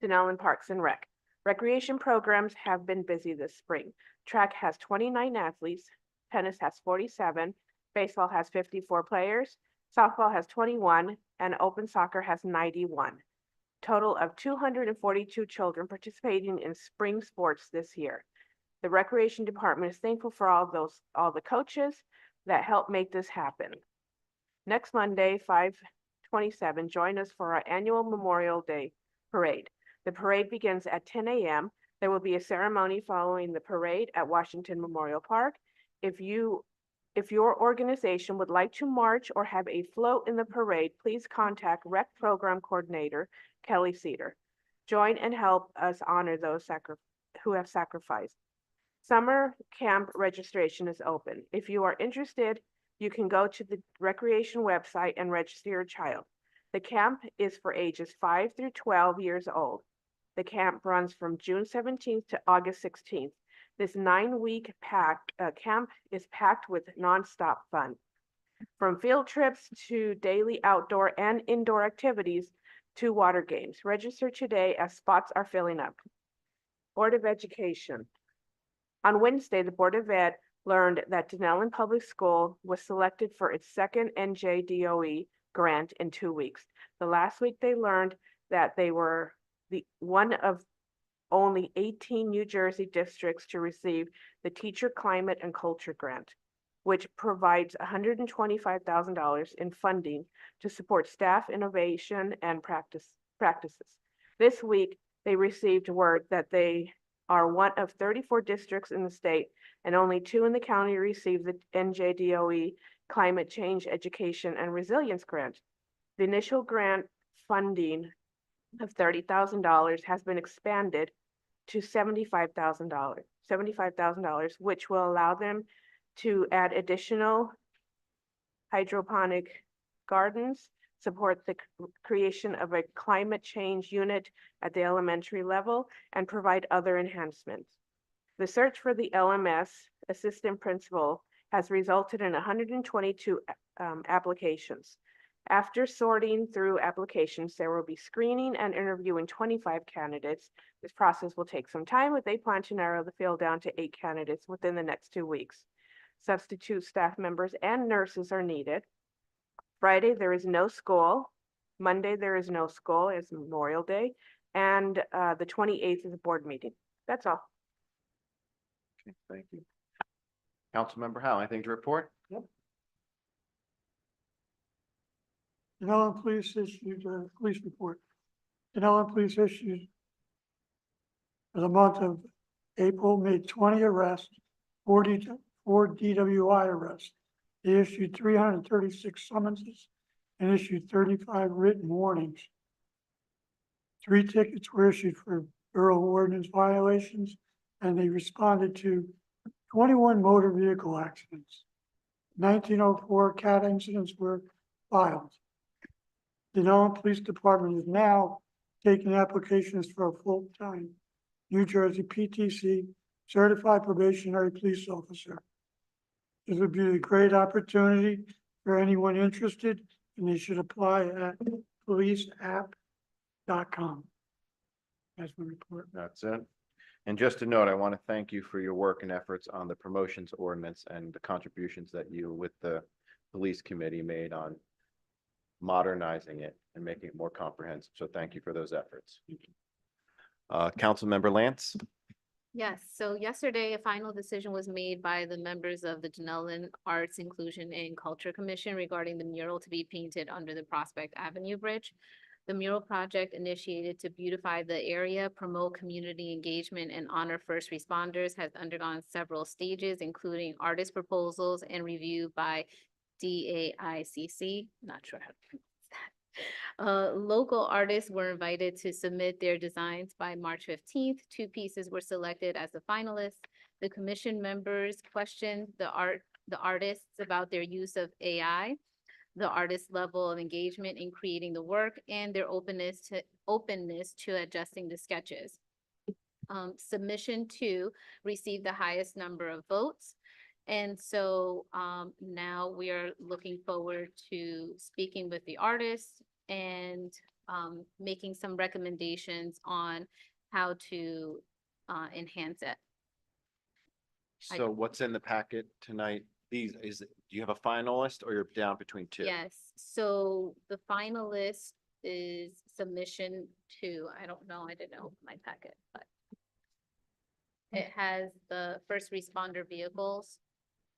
Dunellen Parks and Rec. Recreation programs have been busy this spring. Track has 29 athletes, tennis has 47, baseball has 54 players, softball has 21, and open soccer has 91. Total of 242 children participating in spring sports this year. The Recreation Department is thankful for all the coaches that helped make this happen. Next Monday, 5/27, join us for our annual Memorial Day Parade. The parade begins at 10 a.m. There will be a ceremony following the parade at Washington Memorial Park. If your organization would like to march or have a float in the parade, please contact Rec Program Coordinator Kelly Cedar. Join and help us honor those who have sacrificed. Summer camp registration is open. If you are interested, you can go to the recreation website and register your child. The camp is for ages 5 through 12 years old. The camp runs from June 17th to August 16th. This 9-week camp is packed with nonstop fun. From field trips to daily outdoor and indoor activities to water games. Register today as spots are filling up. Board of Education. On Wednesday, the Board of Ed learned that Dunellen Public School was selected for its second NJDOE grant in 2 weeks. The last week they learned that they were one of only 18 New Jersey districts to receive the Teacher Climate and Culture Grant, which provides $125,000 in funding to support staff innovation and practices. This week, they received word that they are one of 34 districts in the state, and only 2 in the county receive the NJDOE Climate Change Education and Resilience Grant. The initial grant funding of $30,000 has been expanded to $75,000, which will allow them to add additional hydroponic gardens, support the creation of a climate change unit at the elementary level, and provide other enhancements. The search for the LMS assistant principal has resulted in 122 applications. After sorting through applications, there will be screening and interviewing 25 candidates. This process will take some time, but they plan to narrow the field down to 8 candidates within the next 2 weeks. Substitute staff members and nurses are needed. Friday, there is no school. Monday, there is no school. It's Memorial Day. And the 28th is a board meeting. That's all. Okay, thank you. Councilmember Howe, anything to report? Dunellen Police issued a police report. Dunellen Police issued for the month of April made 20 arrests, 4 DWI arrests. They issued 336 summonses and issued 35 written warnings. 3 tickets were issued for borough ordinance violations, and they responded to 21 motor vehicle accidents. 1904 CAT incidents were filed. The Dunellen Police Department is now taking applications for a full-time New Jersey PTC certified probationary police officer. This would be a great opportunity for anyone interested, and they should apply at policeapp.com. That's my report. That's it. And just a note, I want to thank you for your work and efforts on the promotions ordinance and the contributions that you with the police committee made on modernizing it and making it more comprehensive. So thank you for those efforts. Councilmember Lance? Yes, so yesterday, a final decision was made by the members of the Dunellen Arts Inclusion and Culture Commission regarding the mural to be painted under the Prospect Avenue Bridge. The mural project, initiated to beautify the area, promote community engagement, and honor first responders, has undergone several stages, including artist proposals and review by DAICC. Not sure how to pronounce that. Local artists were invited to submit their designs by March 15th. 2 pieces were selected as the finalists. The commission members questioned the artists about their use of AI, the artist's level of engagement in creating the work, and their openness to adjusting the sketches. Submission 2 received the highest number of votes. And so now we are looking forward to speaking with the artists and making some recommendations on how to enhance it. I- So what's in the packet tonight? Do you have a finalist or you're down between two? Yes, so the finalist is submission two. I don't know, I didn't open my packet, but it has the first responder vehicles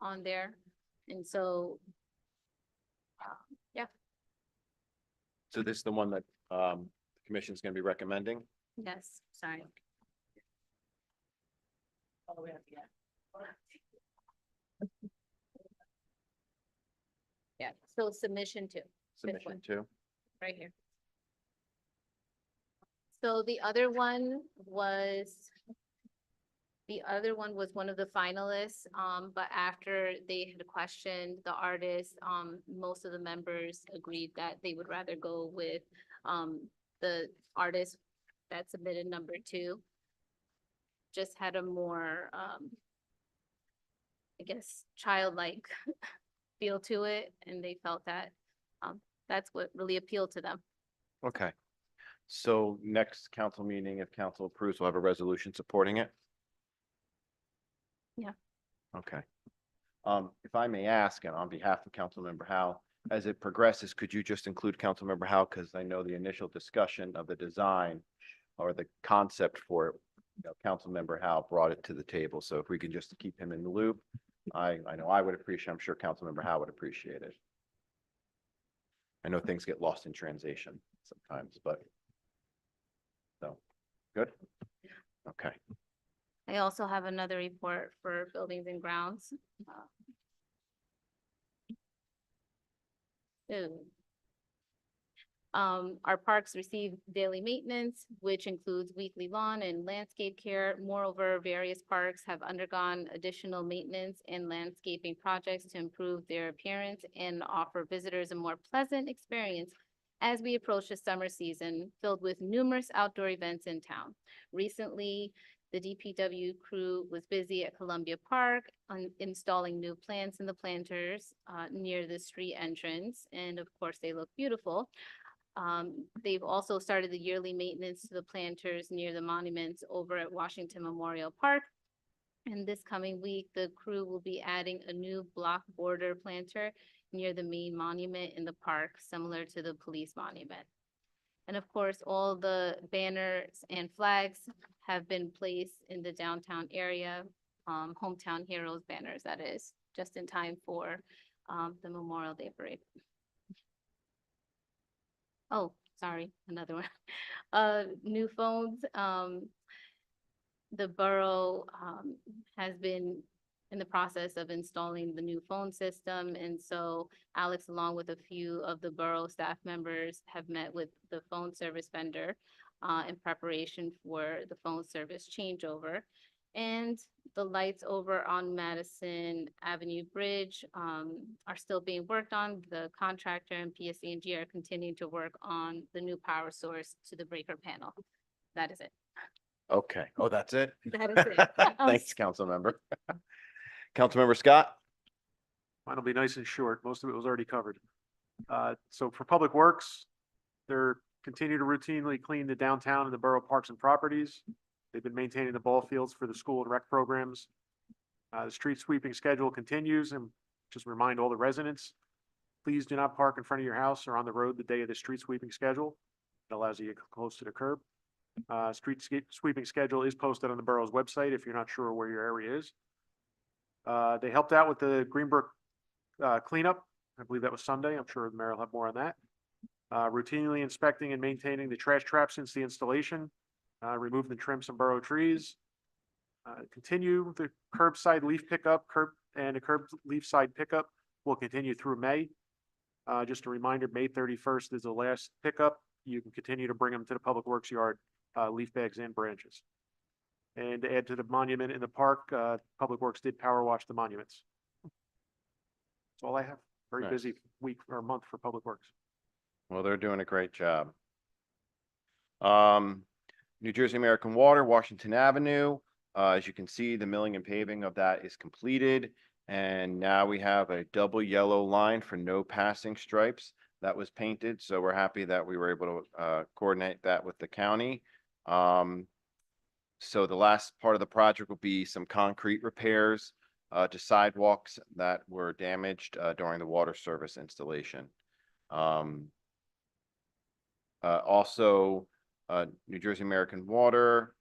on there. And so, yeah, So this is the one that the commission's gonna be recommending? yes, sorry. Yeah, so submission two, Submission one. two? right here. So the other one was one of the finalists, but after they had questioned the artist, most of the members agreed that they would rather go with, the artist that submitted number two. Just had a more, I guess, childlike feel to it, and they felt that, that's what really appealed to them. Okay. So next council meeting, if council approves, we'll have a resolution supporting it? Yeah. Okay. If I may ask, and on behalf of Councilmember Howe, as it progresses, could you just include Councilmember Howe? Because I know the initial discussion of the design or the concept for it, Councilmember Howe brought it to the table. So if we can just keep him in the loop, I know I would appreciate, I'm sure Councilmember Howe would appreciate it. I know things get lost in translation sometimes, but so, good? Okay. I also have another report for buildings and grounds. Ooh. Our parks receive daily maintenance, which includes weekly lawn and landscape care. Moreover, various parks have undergone additional maintenance and landscaping projects to improve their appearance and offer visitors a more pleasant experience as we approach the summer season filled with numerous outdoor events in town. Recently, the DPW crew was busy at Columbia Park on installing new plants in the planters near the street entrance, and of course, they look beautiful. They've also started the yearly maintenance to the planters near the monuments over at Washington Memorial Park. And this coming week, the crew will be adding a new block border planter near the main monument in the park, similar to the police monument. And of course, all the banners and flags have been placed in the downtown area, hometown heroes banners, that is, just in time for the Memorial Day parade. Oh, sorry, another one. New phones, the borough has been in the process of installing the new phone system. And so Alex, along with a few of the borough staff members, have met with the phone service vendor in preparation for the phone service changeover. And the lights over on Madison Avenue Bridge are still being worked on. The contractor and PSE&G are continuing to work on the new power source to the breaker panel. That is it. Okay. Oh, that's it? That is it. Thanks, Councilmember. Councilmember Scott? Mine will be nice and short. Most of it was already covered. So for Public Works, they're continue to routinely clean the downtown and the borough parks and properties. They've been maintaining the ball fields for the school and rec programs. The street sweeping schedule continues, and just remind all the residents, please do not park in front of your house or on the road the day of the street sweeping schedule. It allows you to get close to the curb. Sweeping schedule is posted on the borough's website if you're not sure where your area is. They helped out with the Greenbrook cleanup. I believe that was Sunday. I'm sure the mayor will have more on that. Routinely inspecting and maintaining the trash trap since the installation. Remove and trim some borough trees. Continue the curbside leaf pickup, the curb leaf side pickup will continue through May. Just a reminder, May 31st is the last pickup. You can continue to bring them to the Public Works yard, leaf bags and branches. And to add to the monument in the park, Public Works did power wash the monuments. That's all I have. Very Nice. busy week or month for Public Works. Well, they're doing a great job. New Jersey American Water, Washington Avenue. As you can see, the milling and paving of that is completed. And now we have a double yellow line for no passing stripes. that was painted. So we're happy that we were able to coordinate that with the county. So the last part of the project will be some concrete repairs to sidewalks that were damaged during the water service installation. Also, New Jersey American Water,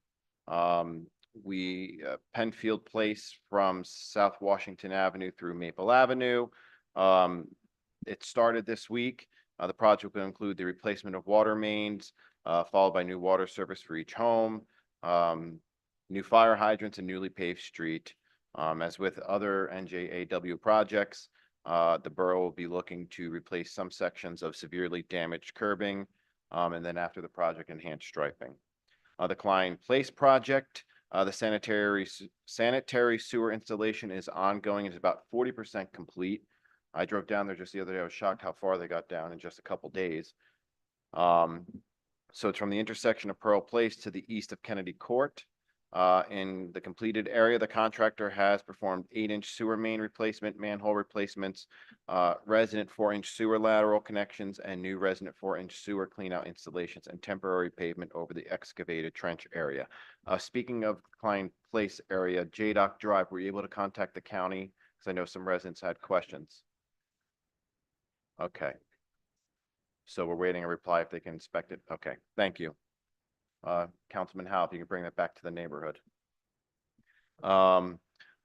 Penfield Place from South Washington Avenue through Maple Avenue. It started this week. The project will include the replacement of water mains, followed by new water service for each home, new fire hydrants, and newly paved street. As with other NJAW projects, the borough will be looking to replace some sections of severely damaged curbing, and then after the project, enhanced striping. The Klein Place project, the sanitary sewer installation is ongoing. It's about 40% complete. I drove down there just the other day. I was shocked how far they got down in just a couple days. So it's from the intersection of Pearl Place to the east of Kennedy Court. In the completed area, the contractor has performed 8-inch sewer main replacement, manhole replacements, resident 4-inch sewer lateral connections, and new resident 4-inch sewer cleanout installations and temporary pavement over the excavated trench area. Speaking of Klein Place area, JDoc Drive, were you able to contact the county? Because I know some residents had questions. Okay. So we're waiting a reply if they can inspect it. Okay, thank you. Councilman Howe, if you can bring that back to the neighborhood.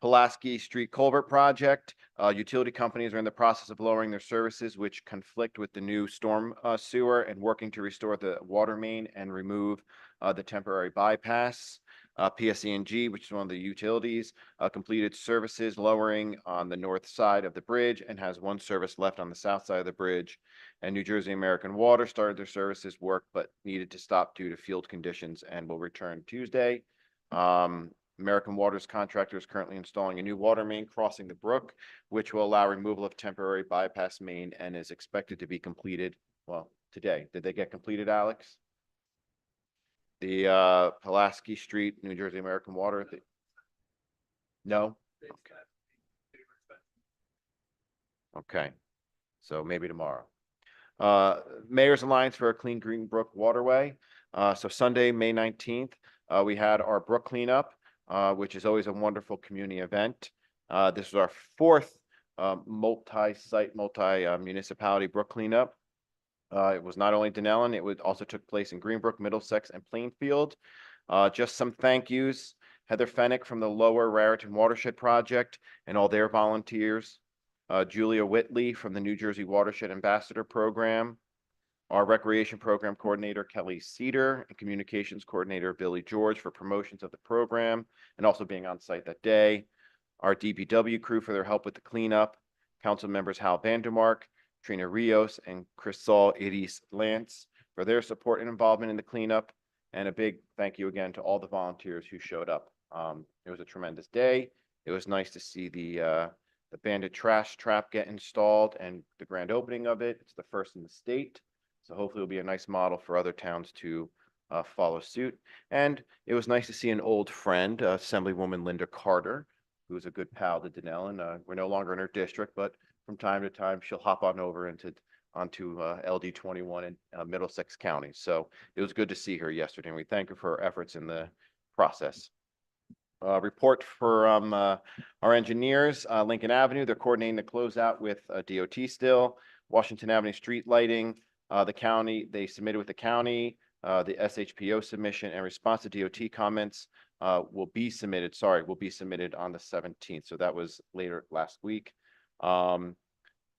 Pulaski Street Culvert Project. Utility companies are in the process of lowering their services, which conflict with the new storm sewer, and working to restore the water main and remove the temporary bypass. PSE&G, which is one of the utilities, completed services lowering on the north side of the bridge and has one service left on the south side of the bridge. And New Jersey American Water started their services work, but needed to stop due to field conditions and will return Tuesday. American Water's contractor is currently installing a new water main crossing the brook, which will allow removal of temporary bypass main and is expected to be completed, well, today. Did they get completed, Alex? The Pulaski Street, New Jersey American Water. No? Okay. So maybe tomorrow. Mayor's Alliance for a Clean Green Brook Waterway. So Sunday, May 19th, we had our brook cleanup, which is always a wonderful community event. This is our fourth multi-site, multi-municipality brook cleanup. It was not only Dunellen, it also took place in Greenbrook, Middlesex, and Plainfield. Just some thank yous. Heather Fennick from the Lower Raritan Watershed Project and all their volunteers. Julia Whitley from the New Jersey Watershed Ambassador Program. Our Recreation Program Coordinator, Kelly Cedar, and Communications Coordinator, Billy George, for promotions of the program and also being on site that day. Our DPW crew for their help with the cleanup. Council members Hal Vandermark, Trina Rios, and Crisol Iris Lance for their support and involvement in the cleanup. And a big thank you again to all the volunteers who showed up. It was a tremendous day. It was nice to see the bandit trash trap get installed and the grand opening of it. It's the first in the state. So hopefully it'll be a nice model for other towns to follow suit. And it was nice to see an old friend, Assemblywoman Linda Carter, who is a good pal to Dunellen. We're no longer in her district, but from time to time, she'll hop on over onto LD 21 in Middlesex County. So it was good to see her yesterday, and we thank her for her efforts in the process. Report from our engineers, Lincoln Avenue, they're coordinating the closeout with DOT still. Washington Avenue street lighting, the county, they submitted with the county, the SHPO submission and response to DOT comments will be submitted on the 17th. So that was later last week. The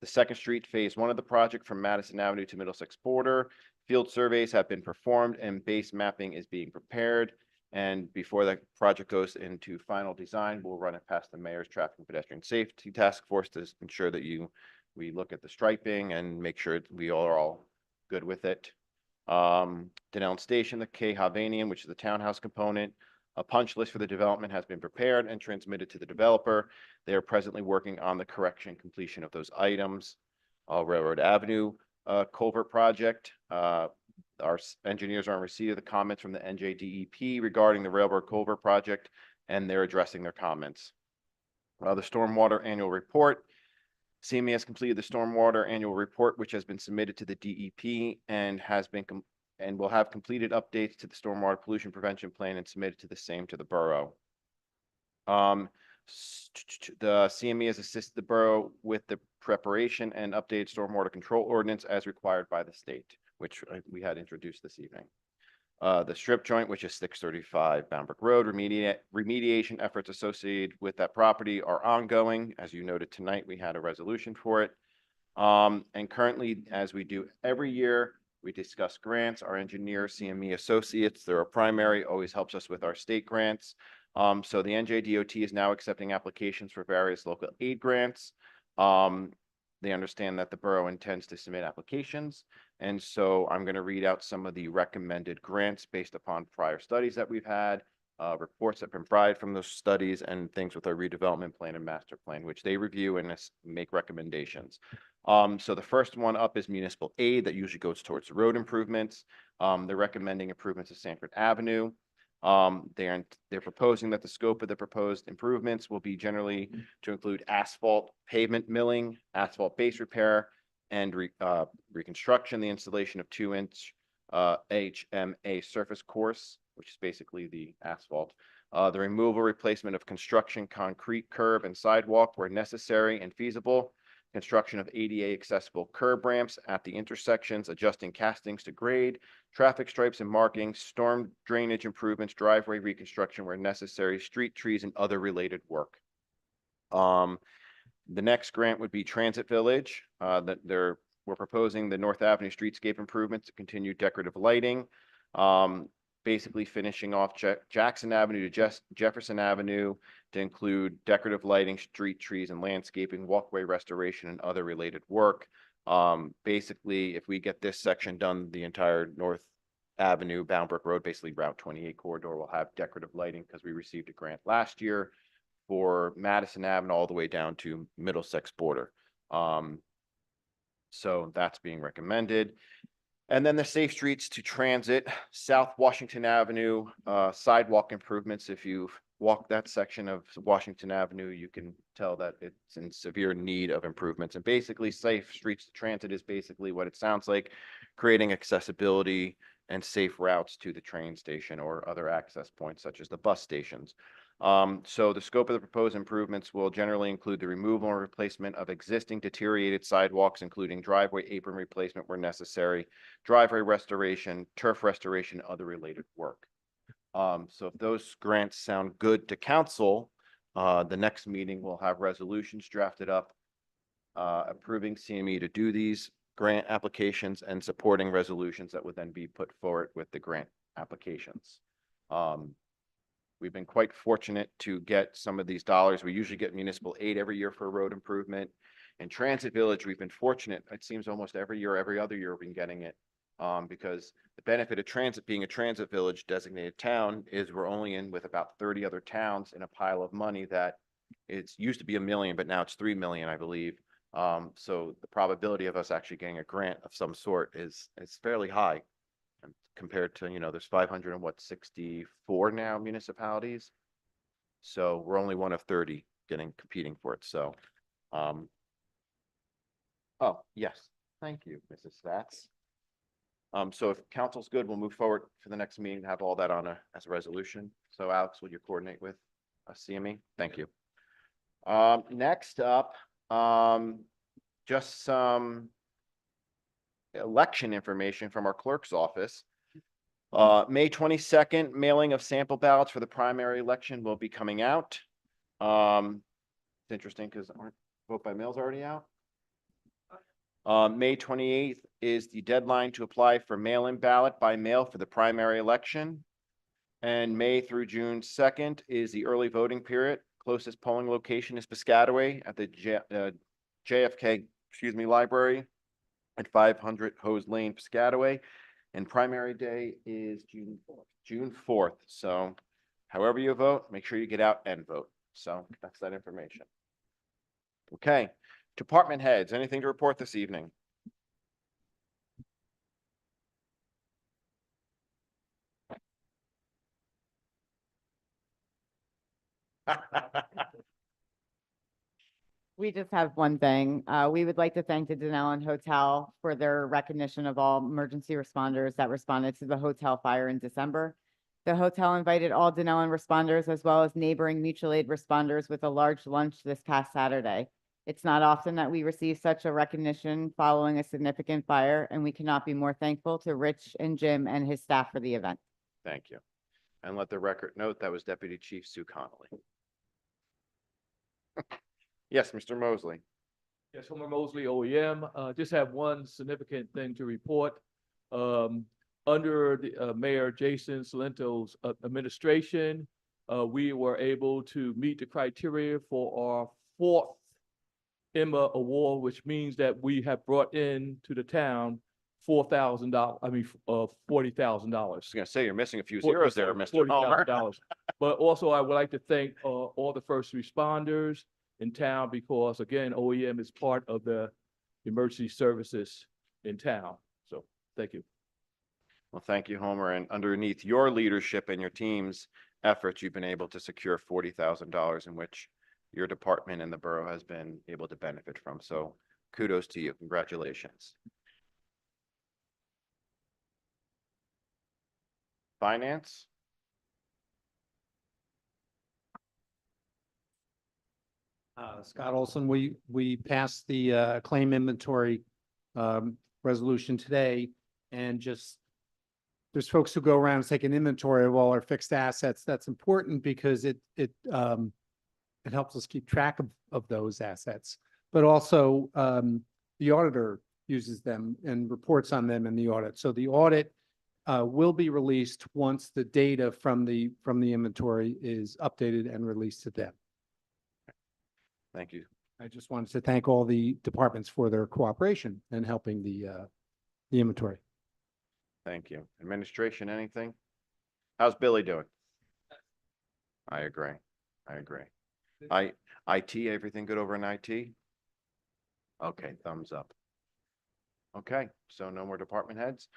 Second Street Phase 1 of the project from Madison Avenue to Middlesex border. Field surveys have been performed and base mapping is being prepared. And before the project goes into final design, we'll run it past the Mayor's Traffic and Pedestrian Safety Task Force to ensure that we look at the striping and make sure we are all good with it. Dunellen Station, the K Havanian, which is the townhouse component. A punch list for the development has been prepared and transmitted to the developer. They are presently working on the correction and completion of those items. Railroad Avenue culvert project. Our engineers are in receipt of the comments from the NJDEP regarding the Railroad Culvert project, and they're addressing their comments. The Stormwater Annual Report. CME has completed the stormwater annual report, which has been submitted to the DEP and has been and will have completed updates to the stormwater pollution prevention plan and submitted to the same to the borough. The CME has assisted the borough with the preparation and updated stormwater control ordinance as required by the state, which we had introduced this evening. The strip joint, which is 635 Boundbrook Road, remediation efforts associated with that property are ongoing. As you noted tonight, we had a resolution for it. And currently, as we do every year, we discuss grants. Our engineer, CME Associates, they're a primary, always helps us with our state grants. So the NJDOT is now accepting applications for various local aid grants. They understand that the borough intends to submit applications. And so I'm going to read out some of the recommended grants based upon prior studies that we've had, reports that have been provided from those studies, and things with our redevelopment plan and master plan, which they review and make recommendations. So the first one up is municipal aid that usually goes towards road improvements. They're recommending improvements to Sanford Avenue. They're proposing that the scope of the proposed improvements will be generally to include asphalt pavement milling, asphalt base repair, and reconstruction, the installation of 2-inch HMA surface course, which is basically the asphalt, the removal, replacement of construction, concrete curb and sidewalk where necessary and feasible, construction of ADA accessible curb ramps at the intersections, adjusting castings to grade, traffic stripes and markings, storm drainage improvements, driveway reconstruction where necessary, street trees, and other related work. The next grant would be Transit Village. We're proposing the North Avenue streetscape improvements to continue decorative lighting. Basically finishing off Jackson Avenue to Jefferson Avenue to include decorative lighting, street trees, and landscaping, walkway restoration, and other related work. Basically, if we get this section done, the entire North Avenue, Boundbrook Road, basically Route 28 corridor will have decorative lighting because we received a grant last year for Madison Avenue all the way down to Middlesex border. So that's being recommended. And then the Safe Streets to Transit, South Washington Avenue, sidewalk improvements. If you've walked that section of Washington Avenue, you can tell that it's in severe need of improvements. And basically, Safe Streets to Transit is basically what it sounds like, creating accessibility and safe routes to the train station or other access points, such as the bus stations. So the scope of the proposed improvements will generally include the removal and replacement of existing deteriorated sidewalks, including driveway apron replacement where necessary, driveway restoration, turf restoration, and other related work. So if those grants sound good to council, the next meeting will have resolutions drafted up, approving CME to do these grant applications and supporting resolutions that would then be put forward with the grant applications. We've been quite fortunate to get some of these dollars. We usually get municipal aid every year for road improvement. In Transit Village, we've been fortunate. It seems almost every year, every other year, we've been getting it. Because the benefit of transit being a transit village designated town is we're only in with about 30 other towns in a pile of money that it's used to be $1 million, but now it's 3 million, I believe. So the probability of us actually getting a grant of some sort is fairly high. Compared to, there's 564 now municipalities. So we're only one of 30 competing for it. So, oh, yes. Thank you, Mrs. Stats. So if council's good, we'll move forward for the next meeting to have all that on as a resolution. So Alex, will you coordinate with CME? Thank you. Next up, just some election information from our clerk's office. May 22nd, mailing of sample ballots for the primary election will be coming out. It's interesting because aren't vote by mail's already out. May 28th is the deadline to apply for mail-in ballot by mail for the primary election. And May through June 2nd is the early voting period. Closest polling location is Piscataway at the JFK, Library at 500 Hose Lane, Piscataway. And primary day is June 4th. So however you vote, make sure you get out and vote. So that's that information. Okay. Department heads, anything to report this evening? We just have one thing. We would like to thank the Dunellen Hotel for their recognition of all emergency responders that responded to the hotel fire in December. The hotel invited all Dunellen responders as well as neighboring mutual aid responders with a large lunch this past Saturday. It's not often that we receive such a recognition following a significant fire, and we cannot be more thankful to Rich and Jim and his staff for the event. Thank you. And let the record note that was Deputy Chief Sue Connolly. Yes, Mr. Mosley. Yes, Homer Mosley, OEM. Just have one significant thing to report. Under the Mayor Jason Salento's administration, we were able to meet the criteria for our 4th Emma Award, which means that we have brought in to the town $40,000. I was gonna say, you're missing a few zeros there, Mr. Homer. $40,000. But also, I would like to thank all the first responders in town because, again, OEM is part of the emergency services in town. So, thank you. Well, thank you, Homer. And underneath your leadership and your team's efforts, you've been able to secure $40,000 in which your department and the borough has been able to benefit from. So kudos to you. Congratulations. Finance? Scott Olson, we passed the claim inventory resolution today, and just there's folks who go around and take an inventory of all our fixed assets. That's important because it helps us keep track of those assets, but also the auditor uses them and reports on them in the audit. So the audit will be released once the data from the inventory is updated and released to them. Thank you. I just wanted to thank all the departments for their cooperation in helping the inventory. Thank you. Administration, anything? How's Billy doing? I agree. IT, everything good over in IT? Okay, thumbs up. Okay, so no more department heads.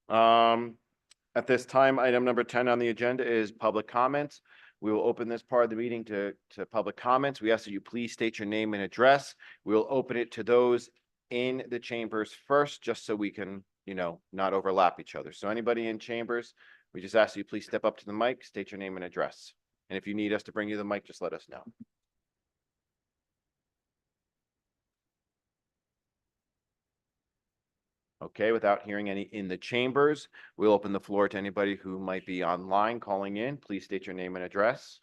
At this time, item number 10 on the agenda is public comments. We will open this part of the meeting to public comments. We ask that you please state your name and address. We will open it to those in the chambers first, just so we can, not overlap each other. So anybody in chambers, we just ask that you please step up to the mic, state your name and address. And if you need us to bring you the mic, just let us know. Okay, without hearing any in the chambers, we'll open the floor to anybody who might be online calling in. Please state your name and address.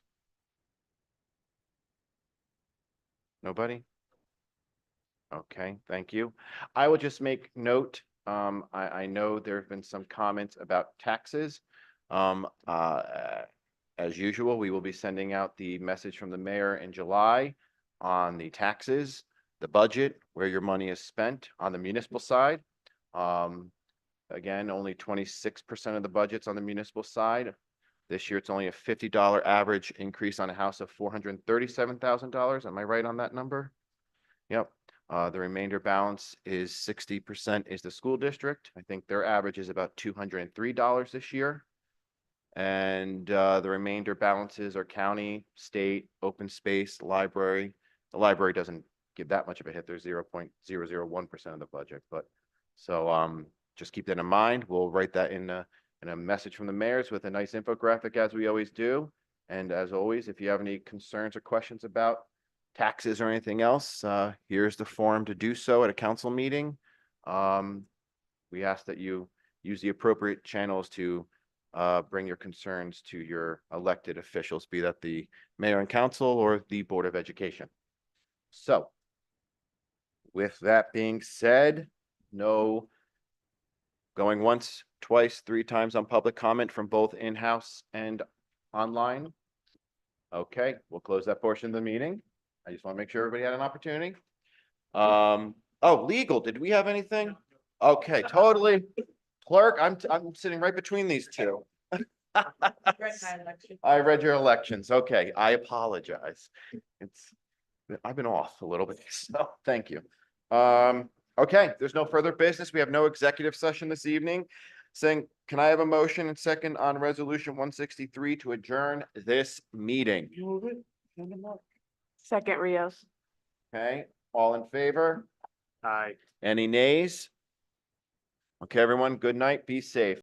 Nobody? Okay, thank you. I will just make note, I know there have been some comments about taxes. As usual, we will be sending out the message from the mayor in July on the taxes, the budget, where your money is spent on the municipal side. Again, only 26% of the budget's on the municipal side. This year, it's only a $50 average increase on a house of $437,000. Am I right on that number? Yep. The remainder balance is 60% is the school district. I think their average is about $203 this year. And the remainder balances are county, state, open space, library. The library doesn't give that much of a hit. They're 0.001% of the budget, but so just keep that in mind. We'll write that in a message from the mayors with a nice infographic as we always do. And as always, if you have any concerns or questions about taxes or anything else, here's the form to do so at a council meeting. We ask that you use the appropriate channels to bring your concerns to your elected officials, be that the mayor and council or the Board of Education. So with that being said, no going once, twice, 3 times on public comment from both in-house and online. Okay, we'll close that portion of the meeting. I just want to make sure everybody had an opportunity. Oh, legal, did we have anything? Okay, totally. Clerk, I'm sitting right between these two. I read your elections. Okay, I apologize. I've been off a little bit, so thank you. Okay, there's no further business. We have no executive session this evening. Saying, can I have a motion and second on resolution 163 to adjourn this meeting? Move it. Send them up. Second, Rios. Okay, All in favor? Aye. Any nays? Okay, everyone, good night. Be safe.